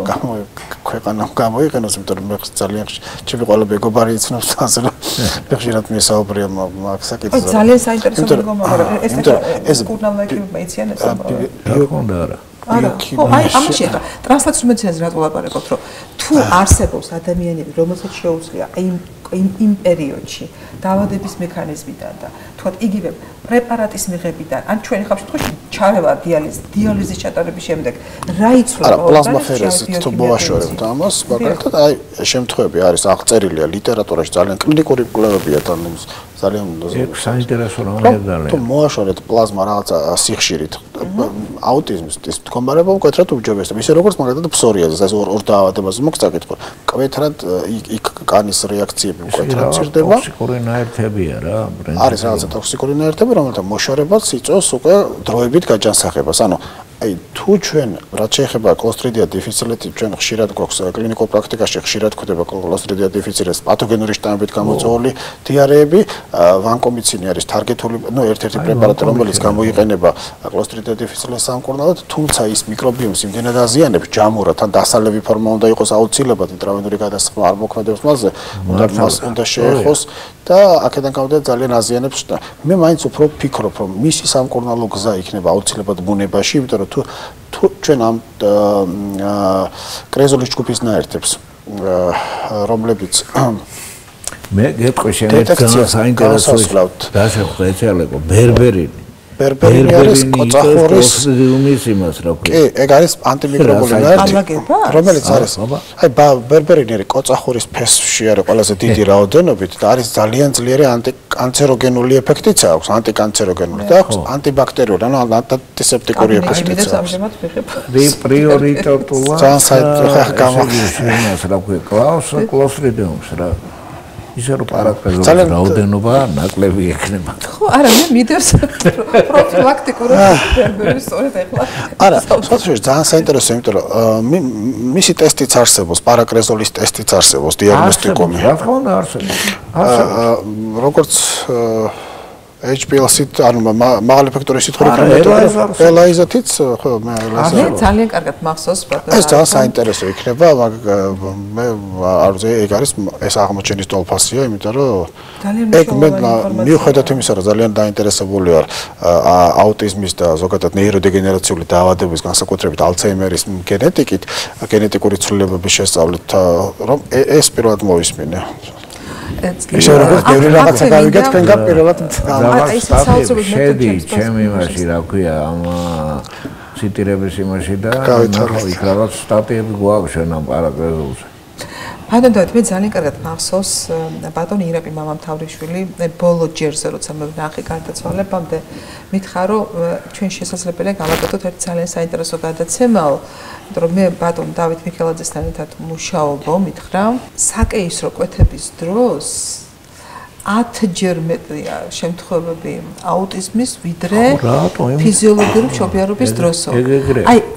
ქვეყანამ გამოიყენოს, იმიტომ რომ მე ძალიან ჩემი ყველა მეგობარი იცნობს ასე რომ ხშირად მისაუბრია მაგ საკითხზე. ძალიან საინტერესო მეგობარი ეს კურნალმა ეკიპა იციან ეს ბიოქონდა არა. ხო, აი ამაში ახლა ტრანსლაციის მედიცინაზე რა ვლაპარაკობთ, რომ თუ არსებობს ადამიანები, რომელსაც შეუძლია იმ პერიოდში დაავადების მექანიზმიდან და თქვათ იგივე პრეპარატის მიღებიდან, ან ჩვენი ხალხში ჩარევა დიალიზის ჩატარების შემდეგ რა იცვლება პლაზმაფერეზით თუ მოვაშორებთ ამას, მაგალითად აი შემთხვევები არის აღწერილია ლიტერატურაში, ძალიან კლინიკური კვლევებია ძალიან საინტერესო რამეა. თუ მოაშორეთ პლაზმა რაღაცა სიხშირით აუტიზმის მდგომარეობა მკვეთრად უმჯობესდება, ისე როგორც მაგალითად ფსორიაზის, ეს ორ დაავადებაზე მოგწაკითხო. მკვეთრად იქ კანის რეაქციები მკვეთრად მცირდება. ტოქსიკური ნაერთებია რა, არის რაღაცა ტოქსიკური ნაერთები, რომელთა მოშორებაც იწვევს უკვე დროებით გაჯანსაღებას. ანუ აი თუ ჩვენ რაც შეეხება კლოსტრიდია დიფიცილით, ჩვენ ხშირად გვაქვს კლინიკურ პრაქტიკაში ხშირად გვხვდება კლოსტრიდია დიფიცილის პათოგენური შტამებით გამოწვეული დიარეები, ვანკომიცინი არის თარგეტული, ერთ-ერთი პრეპარატი, რომელიც გამოიყენება კლოსტრიდია დიფიცილის სამკურნალოდ, თუმცა ის მიკრობიომს იმდენად აზიანებს, ჯამურად ან დასალევი ფორმა უნდა იყოს აუცილებლად, ინტრავენური გადასხმა არ მოქმედებს მასზე, უნდა შეეხოს და აქედან გამომდინარე ძალიან აზიანებს. მე მაინც უფრო ვფიქრობ, რომ მისი სამკურნალო გზა იქნება აუცილებლად ბუნებაში, იმიტომ რომ თუ ჩვენ ამ კრეზოლის ჯგუფის ნაერთებს, რომლებიც მე გეტყვი შეიძლება საინტერესო დასახვე ეცალეკო ბერბერინი არის კოწახურის იმას რა ქვია. კი, ეგ არის ანტიმიკრობული ნაერთი, რომელიც არის. აი ბერბერინი არის კოწახურის ფესვში არის ყველაზე დიდი რაოდენობით და არის ძალიან ძლიერი ანტიკანცეროგენული ეფექტიც აქვს, ანტიკანცეროგენული და აქვს ანტიბაქტერიული, ანუ ანტისეპტიკური ეფექტიც აქვს. პრიორიტეტულად ძალიან საინტერესო გამოგიხსენას რა ქვია, კლოსტრიდიუმს რა. ისე რომ პარაკლეზულის რაოდენობა ნაკლები ექნება. ხო, არა, მე მიდევს პროფილაქტიკურად ბერბერის სწორედ ახლა. არა, სოციალურ ძალიან საინტერესო, იმიტომ რომ მისი ტესტიც არსებობს, პარაკლეზულის ტესტიც არსებობს, დიაგნოსტიკუმი. რა თქმა უნდა არსებობს. როგორც HPLC-ით, ანუ მაღალი ეფექტური სითხური კრემატორი, ელაიზათიც, ხო, მე ელაიზა. მე ძალიან კარგად მახსოვს, ბატონო. ეს ძალიან საინტერესო იქნება, მე არ ვიცი, ეგ არის ეს აღმოჩენის ტოლფასია, იმიტომ რომ ეგ მე მიუხედავად იმისა, რომ ძალიან დაინტერესებული ვარ აუტიზმის და ზოგადად ნეიროდეგენერაციული დაავადებების, განსაკუთრებით ალცჰაიმერის გენეტიკით, გენეტიკური ცვლილებების შესწავლით, რომ ეს პირველად მოვისმინე. ისე როგორც ბევრი რაღაცა გავიგეთ, თქვენ გაპირებად შედი ჩემი იმაში, რა ქვია, ამ ციტირების იმაში და იქ რაღაც სტატიები გვაქვს შენ ამ პარაკლეზულზე. ბატონო მე ძალიან კარგად მახსოვს ბატონი ირაკლი მამამთავრიშვილი ბოლო ჯერზე როცა მე ვნახე გარდაცვალებამდე მითხრა რომ ჩვენ შესაძლებელია გავაკეთოთ ერთ ძალიან საინტერესო გადაცემაო იმიტომ რომ მე ბატონ დავით მიქელაძესთან ერთად მუშაობო მითხრა საკეისრო კვეთების დროს 10-ჯერ მეტია შემთხვევები აუტიზმის ვიდრე ფიზიოლოგიური მშობიარობის დროსო.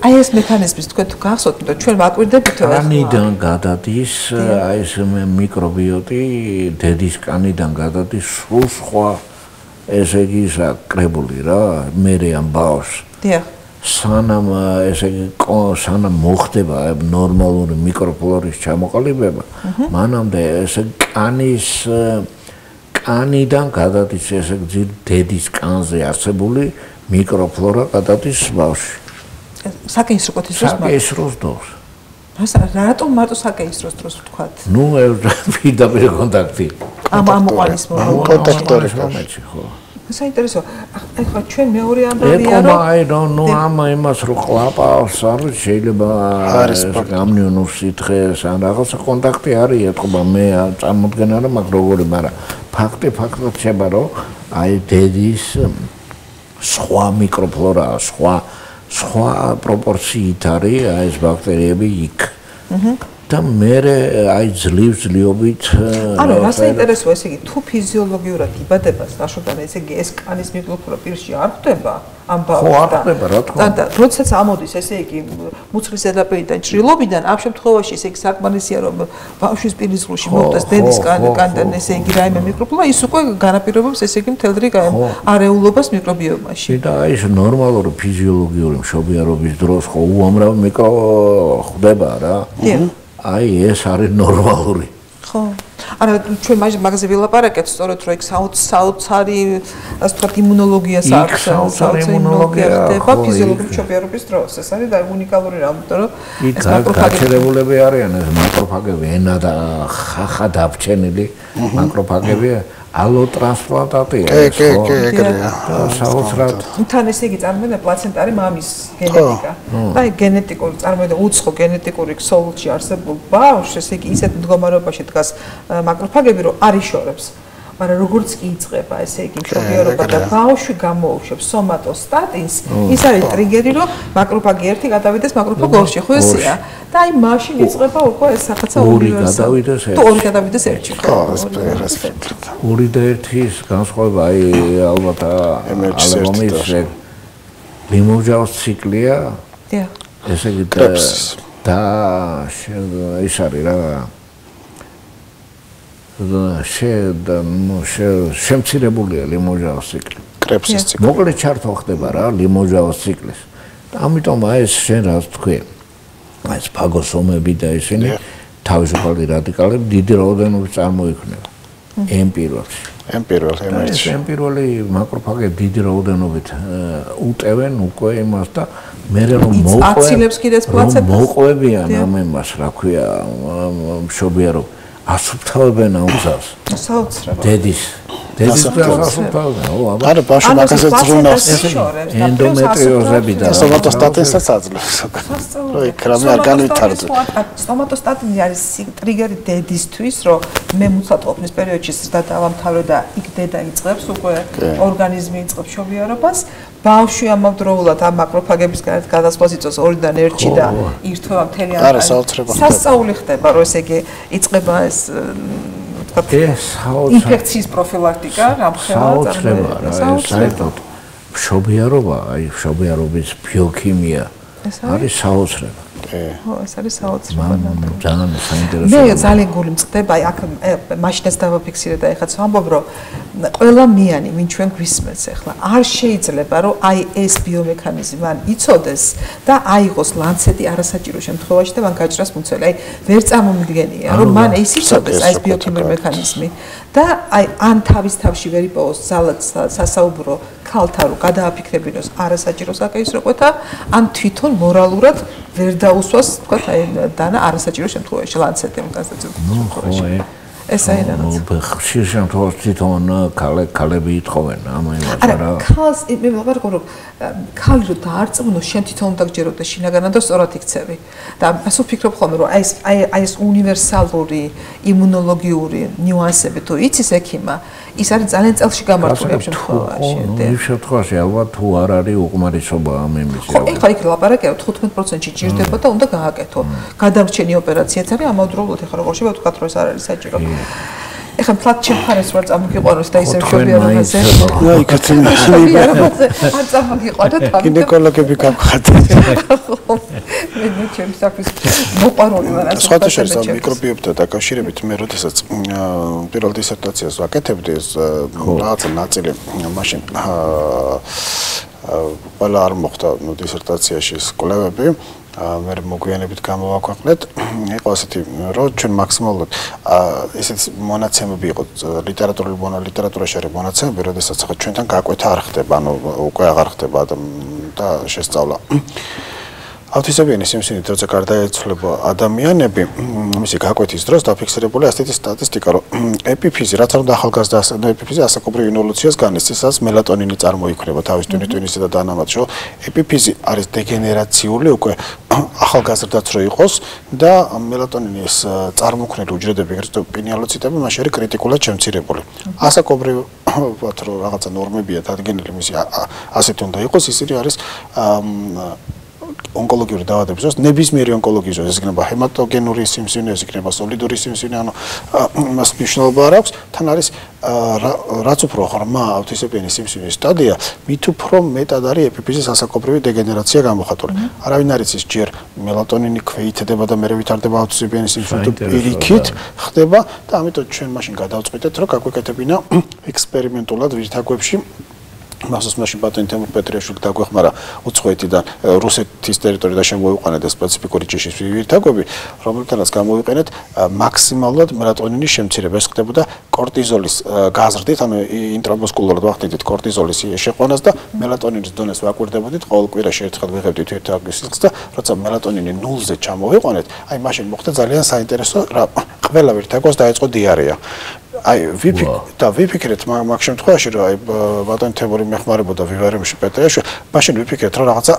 აი ეს მექანიზმის თქვენ თუ გახსოვთ, იმიტომ ჩვენ ვაკვირდებითო ახლა. კანიდან გადადის აი ეს მიკრობიოტი, დედის კანიდან გადადის სულ სხვა ესე იგი საკრებული რა, მერე ამ ბავშვს. დიახ. სანამ ესე იგი სანამ მოხდება ნორმალური მიკროფლორის ჩამოყალიბება, მანამდე ესე კანის კანიდან გადადის ესე გზით დედის კანზე არსებული მიკროფლორა გადადის ბავშვში. საკეისრო კვეთის დროს საკეისროს დროს. რატომ მარტო საკეისროს დროს ვთქვათ? ნუ პირდაპირ კონტაქტი. ამ მოყალის კონტაქტორი ხო. საინტერესო. ახლა ჩვენ მეორე ამბავია რომ აი ნუ ამ იმას რო ყლაპავს არ შეიძლება გამნიუნოს სითხეს ან რაღაცა კონტაქტი არის ეთქობა მე წარმოდგენა რომ მაგ როგორი მაგრამ ფაქტად შეება რომ აი დედის სხვა მიკროფლორა სხვა პროპორციით არის აი ეს ბაქტერიები იქ და მე აი ძლივობით ანუ რა საინტერესოა ესე იგი თუ ფიზიოლოგიურად იბადებას ბავშვთან ესე იგი ეს კანის მიკროფლორა პირში არ ხდება ამ ბავშვთან და როდესაც ამოდის ესე იგი მუცლის ზედაპირიდან ჭრილობიდან ამ შემთხვევაში ესე იგი საკმარისია რომ ბავშვის პირის ღრუში მოხდეს დედის კანიდან ესე იგი რაიმე მიკროფლორა ის უკვე განაპირობებს ესე იგი მთელ რიგ არეულობას მიკრობიომაში და აი ეს ნორმალური ფიზიოლოგიური მშობიარობის დროს ხო უამრავ მიკრო ხდება რა აი ეს არის ნორმალური. ხო. არა ჩვენ მაგაზე ვილაპარაკეთ სწორედ რომ იქ საოცარი ასე ვთქვათ იმუნოლოგიას აქვს საოცარი იმუნოლოგია ხდება ფიზიოლოგიური მშობიარობის დროს. ეს არის და უნიკალური რამ, იმიტომ რომ ეს გაჩერებულები არიან ეს მაკროფაგები ენა და ხახა დაბჩენილი მაკროფაგები ალოტრანსპლანტატია ეს ხო? ეგრეა. საოცრად. თან ესე იგი წარმოიდგინე პლაცენტარი მამის გენეტიკა. და აი გენეტიკური წარმოიდგინე უცხო გენეტიკური ქსოვილში არსებულ ბავშვს ესე იგი ისეთ მდგომარეობაში დგას მაკროფაგები რომ არ იშორებს. მაგრამ როგორც კი იწყება ესე იგი მშობიარობა და ბავშვი გამოუშვებს სომატოსტატინს, ის არის ტრიგერი რომ მაკროფაგი 1 გადავიდეს მაკროფაგ 2-ში, ხო ესეა? და აი მაშინ იწყება უკვე ეს რაღაცა უნივერსალური. თუ 2 გადავიდეს 1-ში. ხო, ეს ფაქტია. 2 და 1-ის განსხვავება აი ალბათ ალბომის ლიმოჟაოს ციკლია. დიახ. ესე იგი და ის არის რა შემცირებულია ლიმოჟაოს ციკლი. კრეფსის ციკლი. მოკლე ჩართვა ხდება რა ლიმოჟაოს ციკლის. ამიტომ აი ეს შენ რას თქვი? აი ეს ფაგოსომები და ისინი თავისუფალი რადიკალები დიდი რაოდენობით წარმოიქმნება. ეს პირველი მაკროფაგები დიდი რაოდენობით უტევენ უკვე იმას და მე რომ აცილებს კიდეც პლაცენტას. მოყვებიან ამ იმას რა ქვია მშობიარობა ასუფთავებენ აუზავს. საოცრად. დედის ასუფთავებენ. არა, ბავშვი მაგაზე ზრუნავს. ენდომეტრიოზები და სომატოსტატინსაც აძლევს. რო იქ რამე არ განვითარდება. სომატოსტატინი არის ტრიგერი დედისთვის, რომ მე მუცლათყოფნის პერიოდში ზრდა დავამთავრე და იქ დედა იწყებს უკვე ორგანიზმი იწყებს მშობიარობას. ბავშვი ამავდროულად ამ მაკროფაგების გადასვლას იწვევს 2-დან 1-ში და ირთვება მთელი სასწაული ხდება, რომ ესე იგი იწყება ეს ინფექციის პროფილაქტიკა რამხელა საერთოდ მშობიარობა, აი მშობიარობის ბიოქიმია არის საოცრება. ხო, ეს არის საოცრება. ძალიან საინტერესო. მე ძალიან გული მწყდება, აი აქ მაშინაც დავაფიქსირე და ეხლა ვამბობ, რომ ყველა მიანი, ვინ ჩვენ გვისმენს ახლა, არ შეიძლება, რომ აი ეს ბიომექანიზმი მან იცოდეს და აიღოს ლანცეტი არასაჭირო შემთხვევაში და მან გაჭრას მუცელი. აი ვერ წარმომიდგენია, რომ მან ის იცოდეს აი ეს ბიოქიმიური მექანიზმი და აი ან თავის თავში ვერ იპოვოს ძალად სასაუბრო ქალთა რო გადააფიქრებინოს არასაჭირო საკეისრო კვეთა, ან თვითონ მორალურად ვერ დაუსვას, თქვა აი დანა არასაჭირო შემთხვევაში ლანცეტი მკაცებს. ეს აი რაღაც. ხშირ შემთხვევაში თვითონ ქალები ითხოვენ ამ იმას არა, ქალს მე ვაბარგო რომ ქალი რო დაარწმუნო, შენ თვითონ უნდა გჯეროდე შინაგანად და სწორად იქცევი. და ასე ვფიქრობ ხოლმე რომ აი ეს უნივერსალური იმუნოლოგიური ნიუანსები თუ იცის ექიმა, ის არის ძალიან წელში გამართული ამ შემთხვევაში. იმ შემთხვევაში ალბათ თუ არ არის უკმარისობა ამ იმის. ხო, ეხლა იქ ლაპარაკია 15%-ში ჭირდება და უნდა გააკეთო. გადამრჩენი ოპერაციაც არის ამავდროულად ეხლა როგორ შეიძლება ვთქვა რომ ეს არ არის საჭირო. ეხლა ფლატ ჩემხარეს ვარ წამოგიყვანოს და ისევ შობიარობაზე. აი, კაცები. არ წამოგიყვანოთ ამ. გინეკოლოგები გავხატეთ. მე ჩემს საქმეს მოყარული ვარ ასე. სხვათა შორის მიკრობიობთან დაკავშირებით მე როდესაც პირველ დისერტაციას ვაკეთებდი ეს რაღაცა ნაწილი მაშინ ყველა არ მოხდა დისერტაციაში კვლევები მე მოგვიანებით გამოვაქვეყნეთ იყო ასეთი რომ ჩვენ მაქსიმალურად ესეც მონაცემები იყო ლიტერატურაში არის მონაცემები როდესაც ახლა ჩვენთან გაკვეთა არ ხდება ანუ უკვე აღარ ხდება და შესწავლა ავტიზმიანი სიმსივნით როცა გარდაეცვლება ადამიანები მისი გაკვეთის დროს დაფიქსირებული ასეთი სტატისტიკა რომ ეპიფიზი რაც არ უნდა ახალგაზრდა ეპიფიზი ასაკობრივ ინვოლუციას განის ისაც მელატონინი წარმოიქმნება თავის ტვინისა და დანამატში ეპიფიზი არის დეგენერაციული უკვე ახალგაზრდაც რო იყოს და მელატონინის წარმოქმნილი უჯრედები პინიალოციტები მაშინ არის კრიტიკულად შემცირებული ასაკობრივ რო რაღაცა ნორმებია დადგენილი მისი ასეთი უნდა იყოს ისინი არის ონკოლოგიური დაავადების დროს ნებისმიერი ონკოლოგიის დროს ეს იქნება ჰემატოგენური სიმსივნე, ეს იქნება სოლიდური სიმსივნე, ანუ მას მნიშვნელობა არ აქვს, თან არის რაც უფრო ღრმა ავტიზმიანი სიმსივნის სტადია, მით უფრო მეტად არის ეპიფიზის ასაკობრივი დეგენერაცია გამოხატული. არავინ არ იცის ჯერ მელატონინი ქვეითდება და მერე ვითარდება ავტიზმიანი სიმსივნე თუ პირიქით ხდება და ამიტომ ჩვენ მაშინ გადავწყვიტეთ, რომ გაგვეკეთებინა ექსპერიმენტულად ვირთაგვებში მახსოვს მაშინ ბატონი თემურ პეტრიაშვილი დაგვეხმარა უცხოეთიდან რუსეთის ტერიტორიიდან შემოვიყვანეთ სპეციფიკური ჯიშის ვირთაგვები, რომელთანაც გამოვიყენეთ მაქსიმალურად მელატონინის შემცირება. ეს ხდებოდა კორტიზოლის გაზრდით, ანუ ინტრამუსკულარულად ვახდიდით კორტიზოლის შეყვანას და მელატონინის დონეს ვაკვირდებოდით, ყოველ კვირაში ერთხელ ვიღებდით ვირთაგვის სიცხეს და როცა მელატონინი ნულზე ჩამოვიყვანეთ, აი მაშინ მოხდა ძალიან საინტერესო რა ყველა ვირთაგვას დაიწყო დიარეა. აი ვიფიქრეთ მაგ შემთხვევაში რომ აი ბატონი თემური მეხმარებოდა ვივარემში პეტრიაშვილი მაშინ ვიფიქრეთ რომ რაღაცა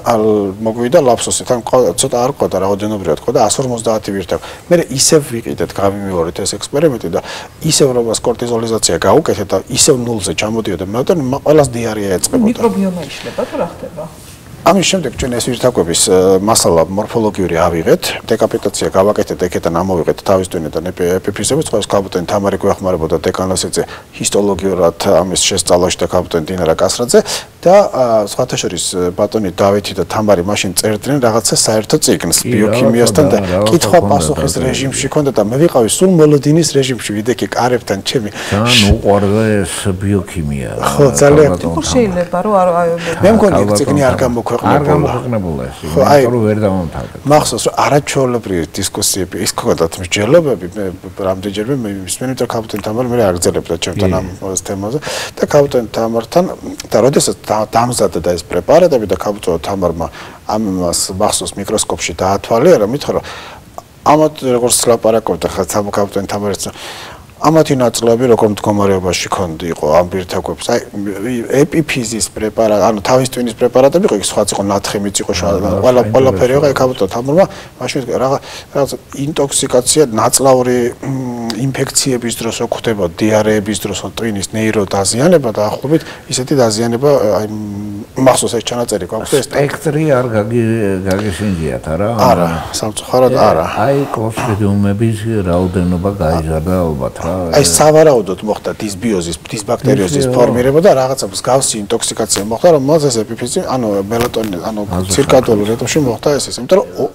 მოგვიდა ლაფსოსი თან ცოტა არ ყოდა რაოდენობრივად ყოდა 150 ვირთაგვი მე ისევ ვიყიდეთ გამიმეორეთ ეს ექსპერიმენტი და ისევ რომ კორტიზოლიზაცია გაუკეთეთ და ისევ ნულზე ჩამოდიოდა მელატონინი ყველას დიარეა ეწყებოდა მიკრობიომა იშლება თუ რა ხდება ამის შემდეგ ჩვენ ეს ვირთაგვების მასალა მორფოლოგიური ავიღეთ, დეკაპიტაცია გავაკეთეთ, ეკეთან ამოვიღეთ თავის ტვინიდან ეპიფიზები, სხვა კაპიტანი თამარი გვეხმარებოდა დეკანოსიძე ჰისტოლოგიურად ამის შესწავლაში და კაპიტანი დინარა კასრაძე და სხვათა შორის ბატონი დავითი და თამარი მაშინ წერდნენ რაღაცა საერთო წიგნს ბიოქიმიასთან და კითხვა-პასუხის რეჟიმში ქონდა და მე ვიყავი სულ მოლოდინის რეჟიმში ვიდექი კარებთან ჩემი ძალიან უყვარდა ეს ბიოქიმია. ხო, ძალიან შეიძლება რომ მე მგონი წიგნი არ გამოქვეყნდა არ გამოხმებულა ეს იმიტომ რომ ვერ დავამთავრეთ მახსოვს რომ არაჩვეულებრივი დისკუსიები ის ქონდათ მსჯელობები მე რამდენჯერმე მისმენით რომ კაპიტანი თამარი მე აგრძელებდა ჩემთან ამ თემაზე და კაპიტანი თამართან და როდესაც დამზადდა და ეს პრეპარატები და კაპიტანი თამარმა ამას მახსოვს მიკროსკოპში დაათვალიერა მითხრა რომ ამათ როგორც ლაპარაკობდა ხა კაპიტანი თამარიც ამათი ნაწილები როგორ მდგომარეობაში იყო ამ ვირთაგვებს აი ეპიფიზის პრეპარატი ანუ თავის ტვინის პრეპარატები იყო იქ სხვაც იყო ნათხემიც იყო ყველაფერი იყო კაპიტანი თამარმა მაშინ რაღაც ინტოქსიკაცია ნაწლავური ინფექციების დროს ხდება დიარეების დროს ტვინის ნეიროდაზიანება და ახლობით ისეთი დაზიანება აი მახსოვს ეს ჩანაწერი გვაქვს ეს სპექტრი არ გაგიშინჯიათ არა არა სამწუხაროდ არა აი კლოსტრიდიუმების რაოდენობა გაიზარდა ალბათ აი სავარაუდოდ მოხდა დისბიოზის დისბაქტერიოზის ფორმირება და რაღაცა მსგავსი ინტოქსიკაცია მოხდა რომელსაც ეს ეპიფიზი ანუ მელატონინი ანუ ცირკადიულ რიტმში მოხდა ეს იმიტომ რომ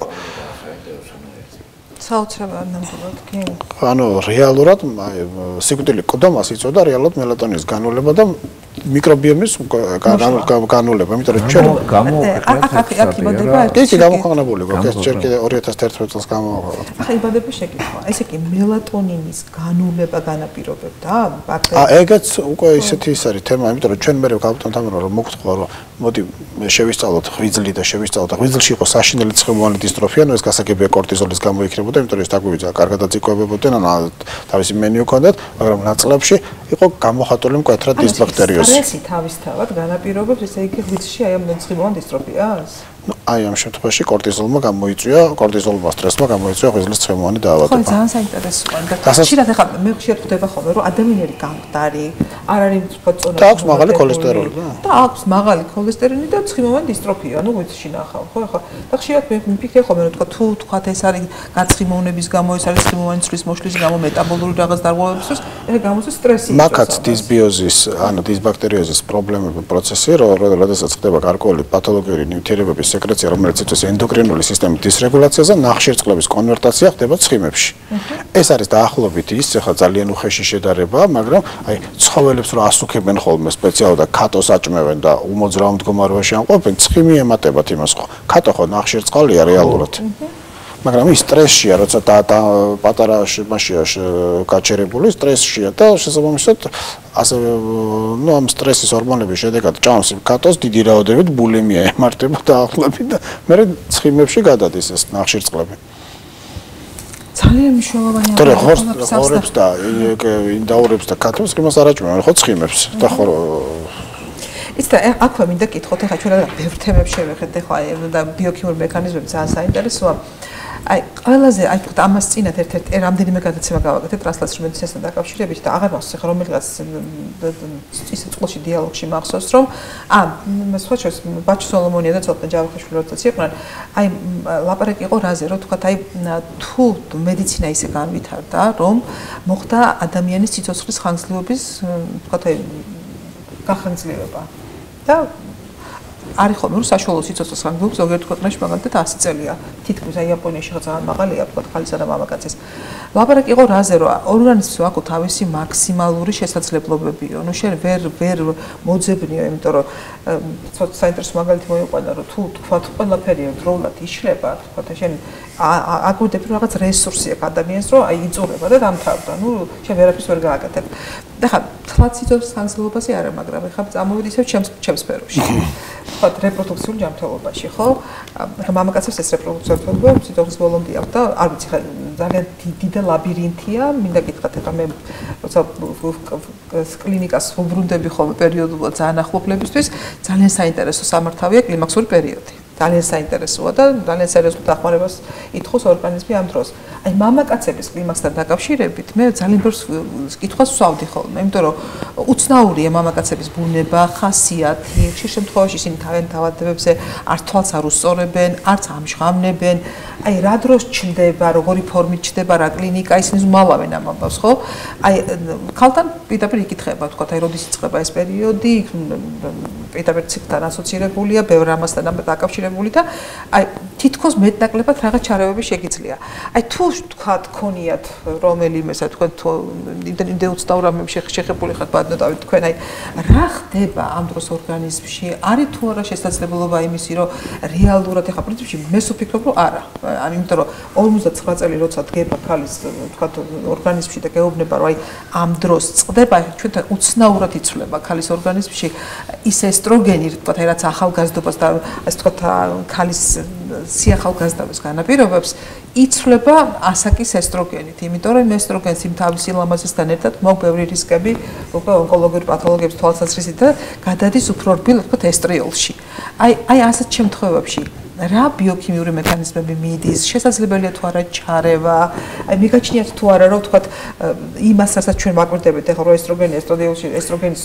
საოცრად ნამდვილად კი ანუ რეალურად სიკვდილი ყდომას იწვევდა რეალურად მელატონინის განულება და მიკრობიომის განულება იმიტომ რომ ჩვენ აქ იბადება ეს გამოქვეყნებული გვაქვს ეს ჯერ კიდე 2011 წელს გამოაქვეყნა ახლა იბადება შეკითხვა ესე კი მელატონინის განულება განაპირობებდა ეგეც უკვე ისეთი ის არის თემა იმიტომ რომ ჩვენ მე კაპიტანი თამარო რომ მოგთხოვა რომ მოდი შევისწავლოთ ღვიძლი და შევისწავლოთ ღვიძლში იყო საშინელი ცხიმოვანი დისტროფია ანუ ეს გასაგებია კორტიზოლის გამო იქნებოდა იწვევებოდა, იმიტომ რომ ეს დაგვივიძა, კარგადაც იკვებებოდნენ, ან თავისი მენიუ ჰქონდათ, მაგრამ ნაწლავში იყო გამოხატული მკვეთრად დისბაქტერიოზი. სტრესი თავისთავად განაპირობებს, ესე იგი ღვიძლში აი ამ ცხიმოვან დისტროფიას? აი ამ შემთხვევაში კორტიზოლმა კორტიზოლმა სტრესმა გამოიწვია ღვიძლის ცხიმოვანი დაავადება. ხო, ძალიან საინტერესოა. ხშირად ახლა მე ხშირად ხვდება ხოლმე, რომ ადამიანები გამყდარი, არ არის თქო წონა. და აქვს მაღალი ქოლესტეროლი და? და აქვს მაღალი ქოლესტერინი და ცხიმოვანი დისტროფია, ნუ ღვიძლში ნახავ, ხო ახლა. და ხშირად მე მიფიქრე ხოლმე, რომ თუ თქვათ ეს არის გაცხიმოვნების გამო, ეს არის ცხიმოვანი ცვლის მოშლის გამო, მეტაბოლური რაღაც დარღვევებისთვის, ეს გამოწვევს სტრესი. მაგაც დისბიოზის, ანუ დისბაქტერიოზის პრობლემები პროცესი, როდესაც ხდება გარკვეული პათოლოგიური ნივთიერებების სეკრეცია, რომელიც იწვევს ენდოკრინული სისტემის დისრეგულაციას და ნახშირწყლების კონვერტაცია ხდება ცხიმებში. ეს არის დაახლოებით ის, ახლა ძალიან უხეში შედარება, მაგრამ აი ცხოველებს რო ასუქებენ ხოლმე სპეციალურად და კატოს აჭმევენ და უმოძრავ მდგომარეობაში ამყოფენ, ცხიმი ემატებათ იმას ხო. კატო ხო ნახშირწყალია რეალურად. მაგრამ ის სტრესშია, როცა პატარა მასშია გაჩერებული, სტრესშია და შესაბამისად ასე ნუ ამ სტრესის ჰორმონების შედეგად ჭამს კატოს დიდი რაოდენობით ბულიმია ემართება დაახლოებით და მე ცხიმებში გადადის ეს ნახშირწყლები. ძალიან მნიშვნელოვანია. თორე ხორცს და ინდაურებს და კატოს იმას არ აჭმევენ, ხო ცხიმებს და ხო იცით აქვე მინდა კითხოთ, ახლა ჩვენ ბევრ თემებს შევეხეთ, ახლა და ბიოქიმიური მექანიზმები ძალიან საინტერესოა. აი ყველაზე აი თქვა ამას წინათ ერთ-ერთ რამდენიმე გადაცემა გავაკეთე ტრანსლაციური მედიცინასთან დაკავშირებით და აღარ მახსოვს ახლა რომელიღაც ისე წყლში დიალოგში მახსოვს რომ სხვა შორის ბაჩ სოლომონია და ცოტა ჯავახიშვილი როდესაც იყვნენ აი ლაპარაკი იყო რაზე რომ თქვა აი თუ მედიცინა ისე განვითარდა რომ მოხდა ადამიანის სიცოცხლის ხანგრძლივობის თქვა აი გახანგრძლივება და არის ხოლმე რომ საშუალო სიცოცხლის ხანგრძლივობა ზოგიერთ ქვეყანაში მაგალითად 100 წელია. თითქმის აი იაპონიაში ძალიან მაღალია, თქვა ხალისა და მამაკაცის. ლაპარაკი იყო რაზე რომ ორგანიზმს აქვს თავისი მაქსიმალური შესაძლებლობებიო. ნუ შენ ვერ მოძებნიო, იმიტომ რომ ცოტა საინტერესო მაგალითი მოიყვანა რომ თუ თქვა ყველაფერი დროულად იშლება, თქვა შენ აგვიდებ რომ რაღაც რესურსი აქვს ადამიანს რომ აი იწურება და დამთავრდა. ნუ შენ ვერაფერს ვერ გააკეთებ. და ხა თვალ სიცოცხლის ხანგრძლივობაზე არა, მაგრამ ხა წამოვიდი ისევ ჩემს სფეროში. თქვა რეპროდუქციული ჯანმრთელობაში, ხო? მამაკაცებს ეს რეპროდუქციული სიცოცხლის ბოლომდე აქვს და არ ვიცი ხა ძალიან დიდი და ლაბირინთია, მინდა გითხრათ ახლა მე როცა კლინიკას ვუბრუნდები ხოლმე პერიოდულად ძალიან ახლობლებისთვის, ძალიან საინტერესო სამართავია კლიმაქსური პერიოდი. ძალიან საინტერესოა და ძალიან სერიოზულ დახმარებას ითხოვს ორგანიზმი ამ დროს. აი მამაკაცების კლიმაქსთან დაკავშირებით მე ძალიან ბევრ კითხვას ვსვავდი ხოლმე, იმიტომ რომ უცნაურია მამაკაცების ბუნება, ხასიათი, ხშირ შემთხვევაში ისინი თავენ თავადებებზე არც თვალს არ უსწორებენ, არც ამჟღავნებენ. აი რა დროს ჩნდება, როგორი ფორმით ჩნდება, რა კლინიკა ისინი ზმალავენ ამ ამბავს, ხო? აი ქალთან პირდაპირ იკითხება, თქვა აი როდის იწყება ეს პერიოდი, პირდაპირ ციკლთან ასოცირებულია, ბევრ ამასთან დაკავშირებული და აი თითქოს მეტნაკლებად რაღაც ჩარევები შეგიძლია. აი თუ თქვა გქონიათ რომელიმე თქვენ თუ იმდენი უცნაურ ამბებში შეხებული ხართ ბადნოტავით თქვენ აი რა ხდება ამ დროს ორგანიზმში? არის თუ არა შესაძლებლობა იმისი რომ რეალურად ეხა პრინციპში მე ვფიქრობ რომ არა. ანუ იმიტომ რომ 59 წელი როცა დგება ქალის თქვა ორგანიზმში და გეუბნება რომ აი ამ დროს წყდება ჩვენთან უცნაურად იცვლება ქალის ორგანიზმში ის ესტროგენი თქვა აი რაც ახალგაზრდობას და ასე თქვა ქალის სიახალგაზრდობის განაპირობებს იცვლება ასაკის ესტროგენით, იმიტომ რომ ესტროგენს იმ თავისი ლამაზესთან ერთად მოაქვს ბევრი რისკები უკვე ონკოლოგიური პათოლოგიების თვალსაზრისით და გადადის უფრო რბილ თქვა ესტრიოლში. აი ასეთ შემთხვევებში რა ბიოქიმიური მექანიზმები მიდის, შესაძლებელია თუ არა ჩარევა, აი მიგაჩნიათ თუ არა რომ თქვა იმას რასაც ჩვენ მაკვირდებით ახლა რომ ესტროგენის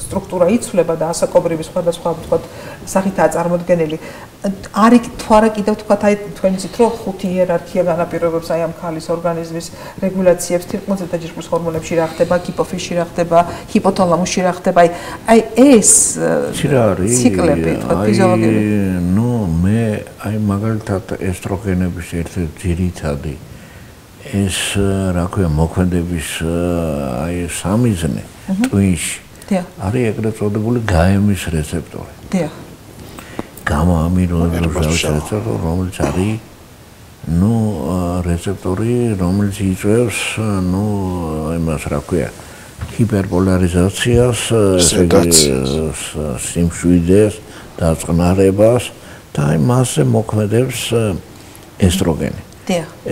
სტრუქტურა იცვლება და ასაკობრივი სხვადასხვა თქვა სახითაა წარმოდგენილი არის თუ არა კიდევ თქვა აი თქვენ იცით რომ ხუთი იერარქია განაპირობებს აი ამ ქალის ორგანიზმის რეგულაციებს თირკმელზე და ჯირკვლის ჰორმონებში რა ხდება, ჰიპოფიზში რა ხდება, ჰიპოთალამუსში რა ხდება, აი ეს ციკლები თქვა ფიზიოლოგიური ნუ მე აი მაგალითად ესტროგენების ერთ-ერთი ძირითადი ეს რა ქვია მოქმედების აი სამიზნე ტვინში არის ეგრეთ წოდებული გაემის რეცეპტორი. დიახ. გამა-ამინოების რეცეპტორი, რომელიც არის ნუ რეცეპტორი, რომელიც იწვევს ნუ იმას რა ქვია ჰიპერპოლარიზაციას, სიმშვიდეს, დაწყნარებას და აი მასზე მოქმედებს ესტროგენი.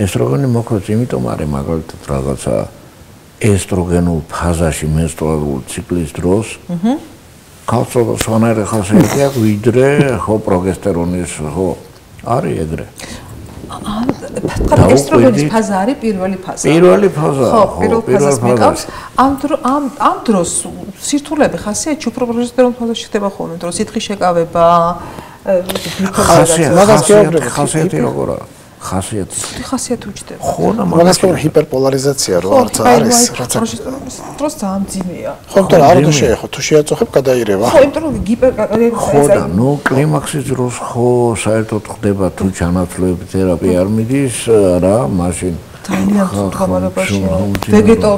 ესტროგენი მოხდეს იმიტომ არის მაგალითად რაღაცა ესტროგენულ ფაზაში მენსტრუალური ციკლის დროს ქალწულა სვანარი ხასიათი აქვს ვიდრე ხო პროგესტერონის ხო არის ეგრე ესტროგენის ფაზა არის პირველი ფაზა. პირველი ფაზა. ხო, პირველ ფაზას მიყავს. ამ დროს სირთულეები ხასიათი უფრო პროგესტერონის ფაზაში ხდება ხოლმე, დროს სითხის შეკავება, ხასიათი როგორ არის? ხასიათი. ხასიათი უჩდება. ხო, მაგას კი ჰიპერპოლარიზაცია რო არც არის, რაცა დროს ძალიან ძიმეა. ხო, მაგრამ არ უნდა შეეხო, თუ შეაწუხებ, გადაირევა. ხო, იმიტომ რომ ხო და ნუ კლიმაქსის დროს ხო საერთოდ ხდება თუ ჩანაცვლები თერაპია არ მიდის რა, მაშინ ძალიან მდგომარეობაშია. ვეგეტო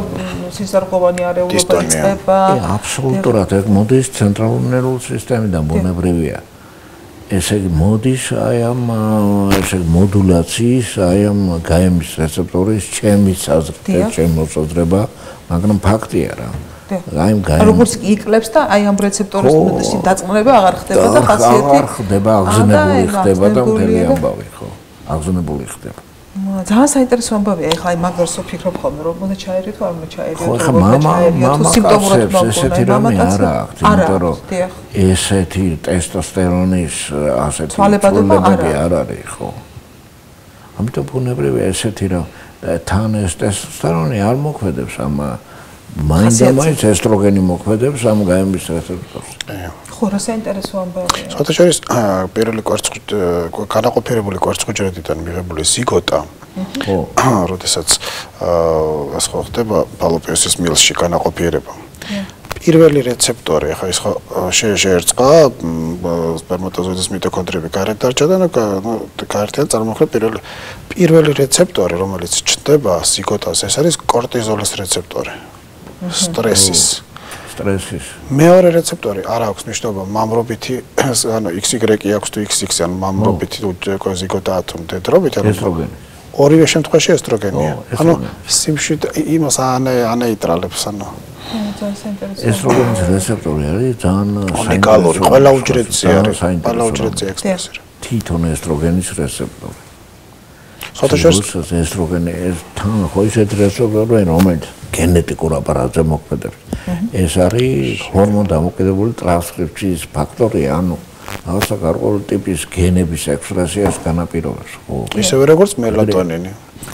სისარგოვანი არეულობა იწყება. აბსოლუტურად ეგ მოდის ცენტრალურ ნერვულ სისტემიდან ბუნებრივია. ესე იგი მოდის აი ამ ესე მოდულაციის აი ამ გაემის რეცეპტორის ჩემი საზრით ჩემი მოსაზრება მაგრამ ფაქტია რა აი ამ გაემ როგორც იკლებს და აი ამ რეცეპტორის დაწყნება აღარ ხდება და ხასიათი აღარ ხდება აღზნებული ხდება და მთელი ამბავი ხო აღზნებული ხდება ძალიან საინტერესო ამბავია ეხლა აი მაგას ვფიქრობ ხოლმე რომ უნდა ჩაერიო თუ არ უნდა ჩაერიო ხო ხა მამა სიმპტომურად ესეთი რამე არა აქვს იმიტომ რომ ესეთი ტესტოსტერონის ასეთი ცვალებადობა არ არის ხო ამიტომ ბუნებრივია ესეთი რომ თან ეს ტესტოსტერონი არ მოქმედებს ამ მაინდამაინც ესტროგენი მოქმედებს ამ გაემის რეცეპტორს ხო რა საინტერესო ამბავია სხვათა შორის პირველი განაყოფიერებული კვარცხლბურთიდან მიღებული ზიგოტა ხო როდესაც ეს ხო ხდება ფალოპიოსის მილში განაყოფიერება პირველი რეცეპტორი ახლა ის ხო შეერწყა სპერმატოზოიდის მიტოქონდრიები გარეთ დარჩა და გაერთიანდა წარმოქმნა პირველი რეცეპტორი რომელიც ჩნდება ზიგოტას ეს არის კორტიზოლის რეცეპტორი სტრესის მეორე რეცეპტორი არ აქვს მნიშვნელობა მამრობითი ანუ XY აქვს თუ XX ანუ მამრობითი ზიგოტაა თუ მდედრობით ანუ ესტროგენი ორივე შემთხვევაში ესტროგენია ანუ სიმშვიდე იმას ანეიტრალებს ანუ ესტროგენის რეცეპტორი არის ძალიან უნიკალური ყველა უჯრედზე არის ყველა უჯრედზე ექსპრესია თვითონ ესტროგენის რეცეპტორი სხვათა შორის ესტროგენი თან ხო ისეთი რეცეპტორი რომელიც გენეტიკურ აპარატზე მოქმედებს. ეს არის ჰორმონ დამოკიდებული ტრანსკრიფციის ფაქტორი, ანუ რაღაცა გარკვეული ტიპის გენების ექსპრესიას განაპირობებს, ხო? ისევე როგორც მელატონინი.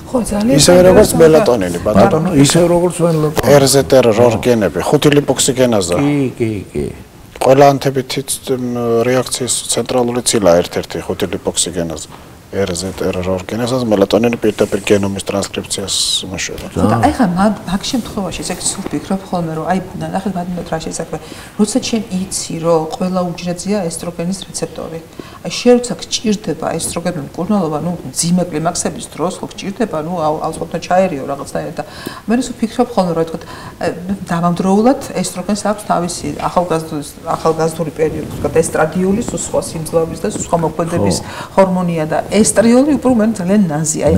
ხო, ძალიან. ისევე როგორც მელატონინი, ბატონო, ისევე როგორც მელატონინი. RZR გენები, 5 ლიპოქსიგენაზა. კი. ყველა ანთებითი რეაქციის ცენტრალური ცილა ერთ-ერთი 5 ლიპოქსიგენაზა. RZR გენაზას მელატონინი პირდაპირ გენომის ტრანსკრიფციას იმუშავება. და აი ხა მაგ შემთხვევაში ესე სულ ვფიქრობ ხოლმე რომ აი ნახეთ ბატონო რა შეიძლება როცა შენ იცი რომ ყველა უჯრედზეა ესტროგენის რეცეპტორი აი შენ როცა გჭირდება ესტროგენის მკურნალობა ნუ ძიმე კლიმაქსების დროს ხო გჭირდება ნუ აუცილებლად ჩაერიო რაღაცნაირად და მე ისე ვფიქრობ ხოლმე რომ თქო დამამდროულად ესტროგენს აქვს თავისი ახალგაზრდული პერიოდი თქო ესტრადიული სხვა სიმძლავრის და სხვა მოქმედების ჰორმონია და ესტრიოლი უფრო მე ძალიან ნაზი აი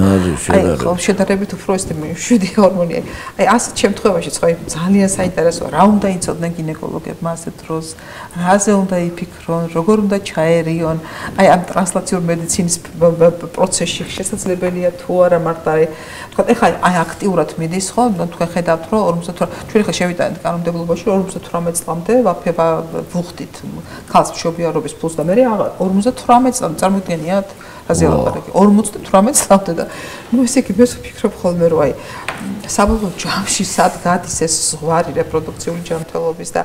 ხო შედარებით უფრო ეს შვიდი ჰორმონი აი ასეთ შემთხვევაში ხო ძალიან საინტერესოა რა უნდა იცოდნენ გინეკოლოგებმა ასეთ დროს რაზე უნდა იფიქრონ როგორ უნდა ჩაერიონ აი ამ ტრანსლაციურ მედიცინის პროცესში შესაძლებელია თუ არა მარტო თქო ეხლა აი აქტიურად მიდის ხო თქვენ ხედავთ რომ 58 ჩვენ ხა შევიტანეთ კანონმდებლობაში 58 წლამდე ვაფება ვუხდით ქალს მშობიარობის ფულს და მე 58 წლამდე წარმოგიდგენიათ აზე ლაპარაკი 58 წლამდე და ნუ ესე იგი მე ვფიქრობ ხოლმე რომ აი საბოლოო ჯამში სად გადის ეს ზღვარი რეპროდუქციული ჯანმრთელობის და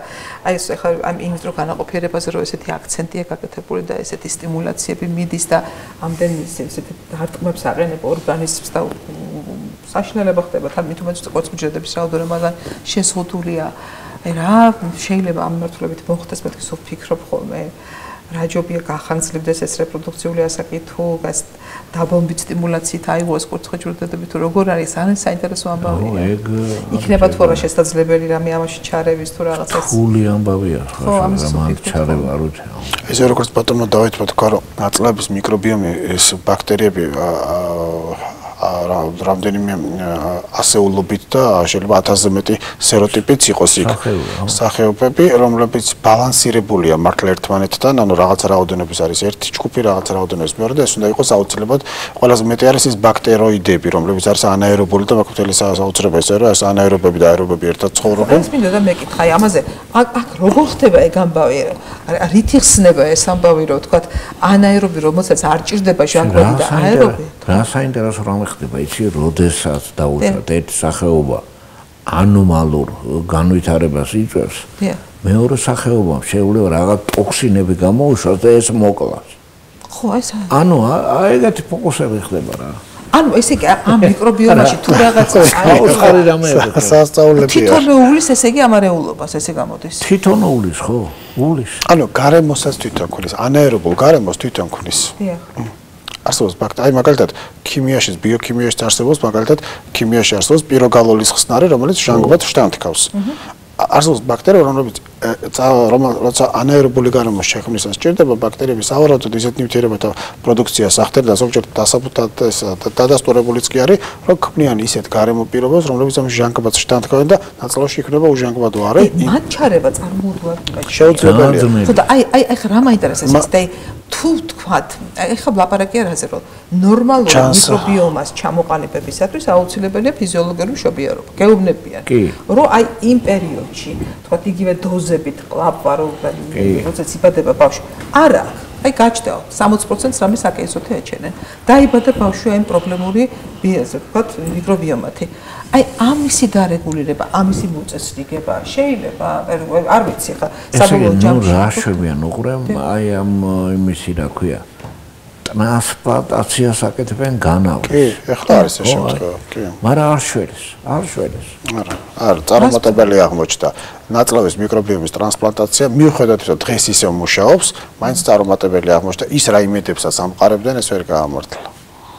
აი ეს ახლა ამ იმის რო განაყოფიერებაზე რომ ესეთი აქცენტია გაკეთებული და ესეთი სტიმულაციები მიდის და ამდენი ესეთი დარტყმებს აყენებ ორგანიზმს და საშინელება ხდება თან მით უმეტეს კვერცხუჯრედების რაოდენობა შეზღუდულია აი რა შეიძლება ამ მიმართულებით მოხდეს მე თვითონ ვფიქრობ ხოლმე რაჯობია გახანძლებდეს ეს რეპროდუქციული ასაკი თუ დაბომბით სტიმულაციით აიღოს კვერცხუჯრედები თუ როგორ არის ძალიან საინტერესო ამბავია იქნება თუ არა შესაძლებელი რამე ამაში ჩარევის თუ რაღაცა ფული ამბავია ხო ამან ჩარევა არ უჩა ესე როგორც ბატონო დავით თქვა რომ ნაწლების მიკრობიომი ეს ბაქტერიები რამდენიმე ასეულობით და შეიძლება 1000-ზე მეტი სეროტიპიც იყოს იქ. სახეობები, რომლებიც ბალანსირებულია მართლა ერთმანეთთან, ანუ რაღაცა რაოდენობის არის ერთი ჯგუფი, რაღაცა რაოდენობის მეორე და ეს უნდა იყოს აუცილებლად ყველაზე მეტი არის ის ბაქტეროიდები, რომლებიც არის ანაერობული და მაკუთელი საოცრება ეს არის ანაერობები და აერობები ერთად ცხოვრობენ. ეს მინდა და მეკითხა აი ამაზე აქ როგორ ხდება ეგ ამბავი? რითი ხსნება ეს ამბავი რომ თქვა ანაერობი რომელსაც არ ჭირდება ჟანგბადი და აერობი? რა საინტერესო რამე ხდება იცი როდესაც დაუშვათ ერთ სახეობა ანომალურ განვითარებას იწვევს მეორე სახეობამ შეუძლია რაღაც ტოქსინები გამოუშვას და ეს მოკლას. ხო ეს ანუ ეგეთი ფოკუსები ხდება რა. ანუ ესე იგი ამ მიკრობიომაში თუ რაღაცა აუცხარი რამეა სასწაულებია. თვითონულის ესე იგი ამარეულობას ესე გამოდის. თვითონულის ხო? ულის. ანუ გარემოსაც თვითონ ქმნის, ანაერობულ გარემოს თვითონ ქმნის. დიახ. არსებობს აი მაგალითად ქიმიაში, ბიოქიმიაში არსებობს მაგალითად ქიმიაში არსებობს პიროგალოლის ხსნარი, რომელიც ჟანგბადს შთანთქავს. არსებობს ბაქტერიები, რომელსაც ანაერობული გარემოს შექმნისას სჭირდება ბაქტერიები სავარაუდოდ ისეთ ნივთიერებათა პროდუქციას ახდენს და ზოგჯერ დადასტურებულიც კი არის, რომ ქმნიან ისეთ გარემო პირობებს, რომლებიც ამ ჟანგბადს შთანთქავენ და ნაწილში იქნება უჟანგბადო არის. მათ ჩარება წარმოუდგათ. შეუძლებელია. ხო და აი ხა რა მაინტერესებს ეს და თუ თქვათ, ეხლა ვლაპარაკი არაზე რომ ნორმალური მიკრობიომას ჩამოყალიბებისათვის აუცილებელია ფიზიოლოგიური მშობიარობა. გეუბნებიან, რომ აი იმ პერიოდში, თქვათ იგივე დოზებით ყლაპვა, როდესაც იბადება ბავშვი. არა, აი გაჩნდა 60%-ს რამე საკეისოთი ეჩენენ. დაიბადა ბავშვი აი პრობლემური ბიაზე, თქვათ მიკრობიომათი. აი ამისი დარეგულირება, ამისი მოწესრიგება შეიძლება, არ ვიცი ხა საბოლოო ჯამში. რა შვებიან უყრემ აი ამ იმისი რა ქვია. ტრანსპლანტაციას აკეთებენ განავლს. კი, ეხლა არის ეს შემთხვევა, კი. მაგრამ არ შველეს, არ შველეს. არა, წარუმატებელი აღმოჩნდა. ნაწლავის მიკრობიომის ტრანსპლანტაცია მიუხედავად იმისა, დღეს ისევ მუშაობს, მაინც წარუმატებელი აღმოჩნდა. ის რა იმედებსაც ამყარებდნენ, ეს ვერ გაამართლა.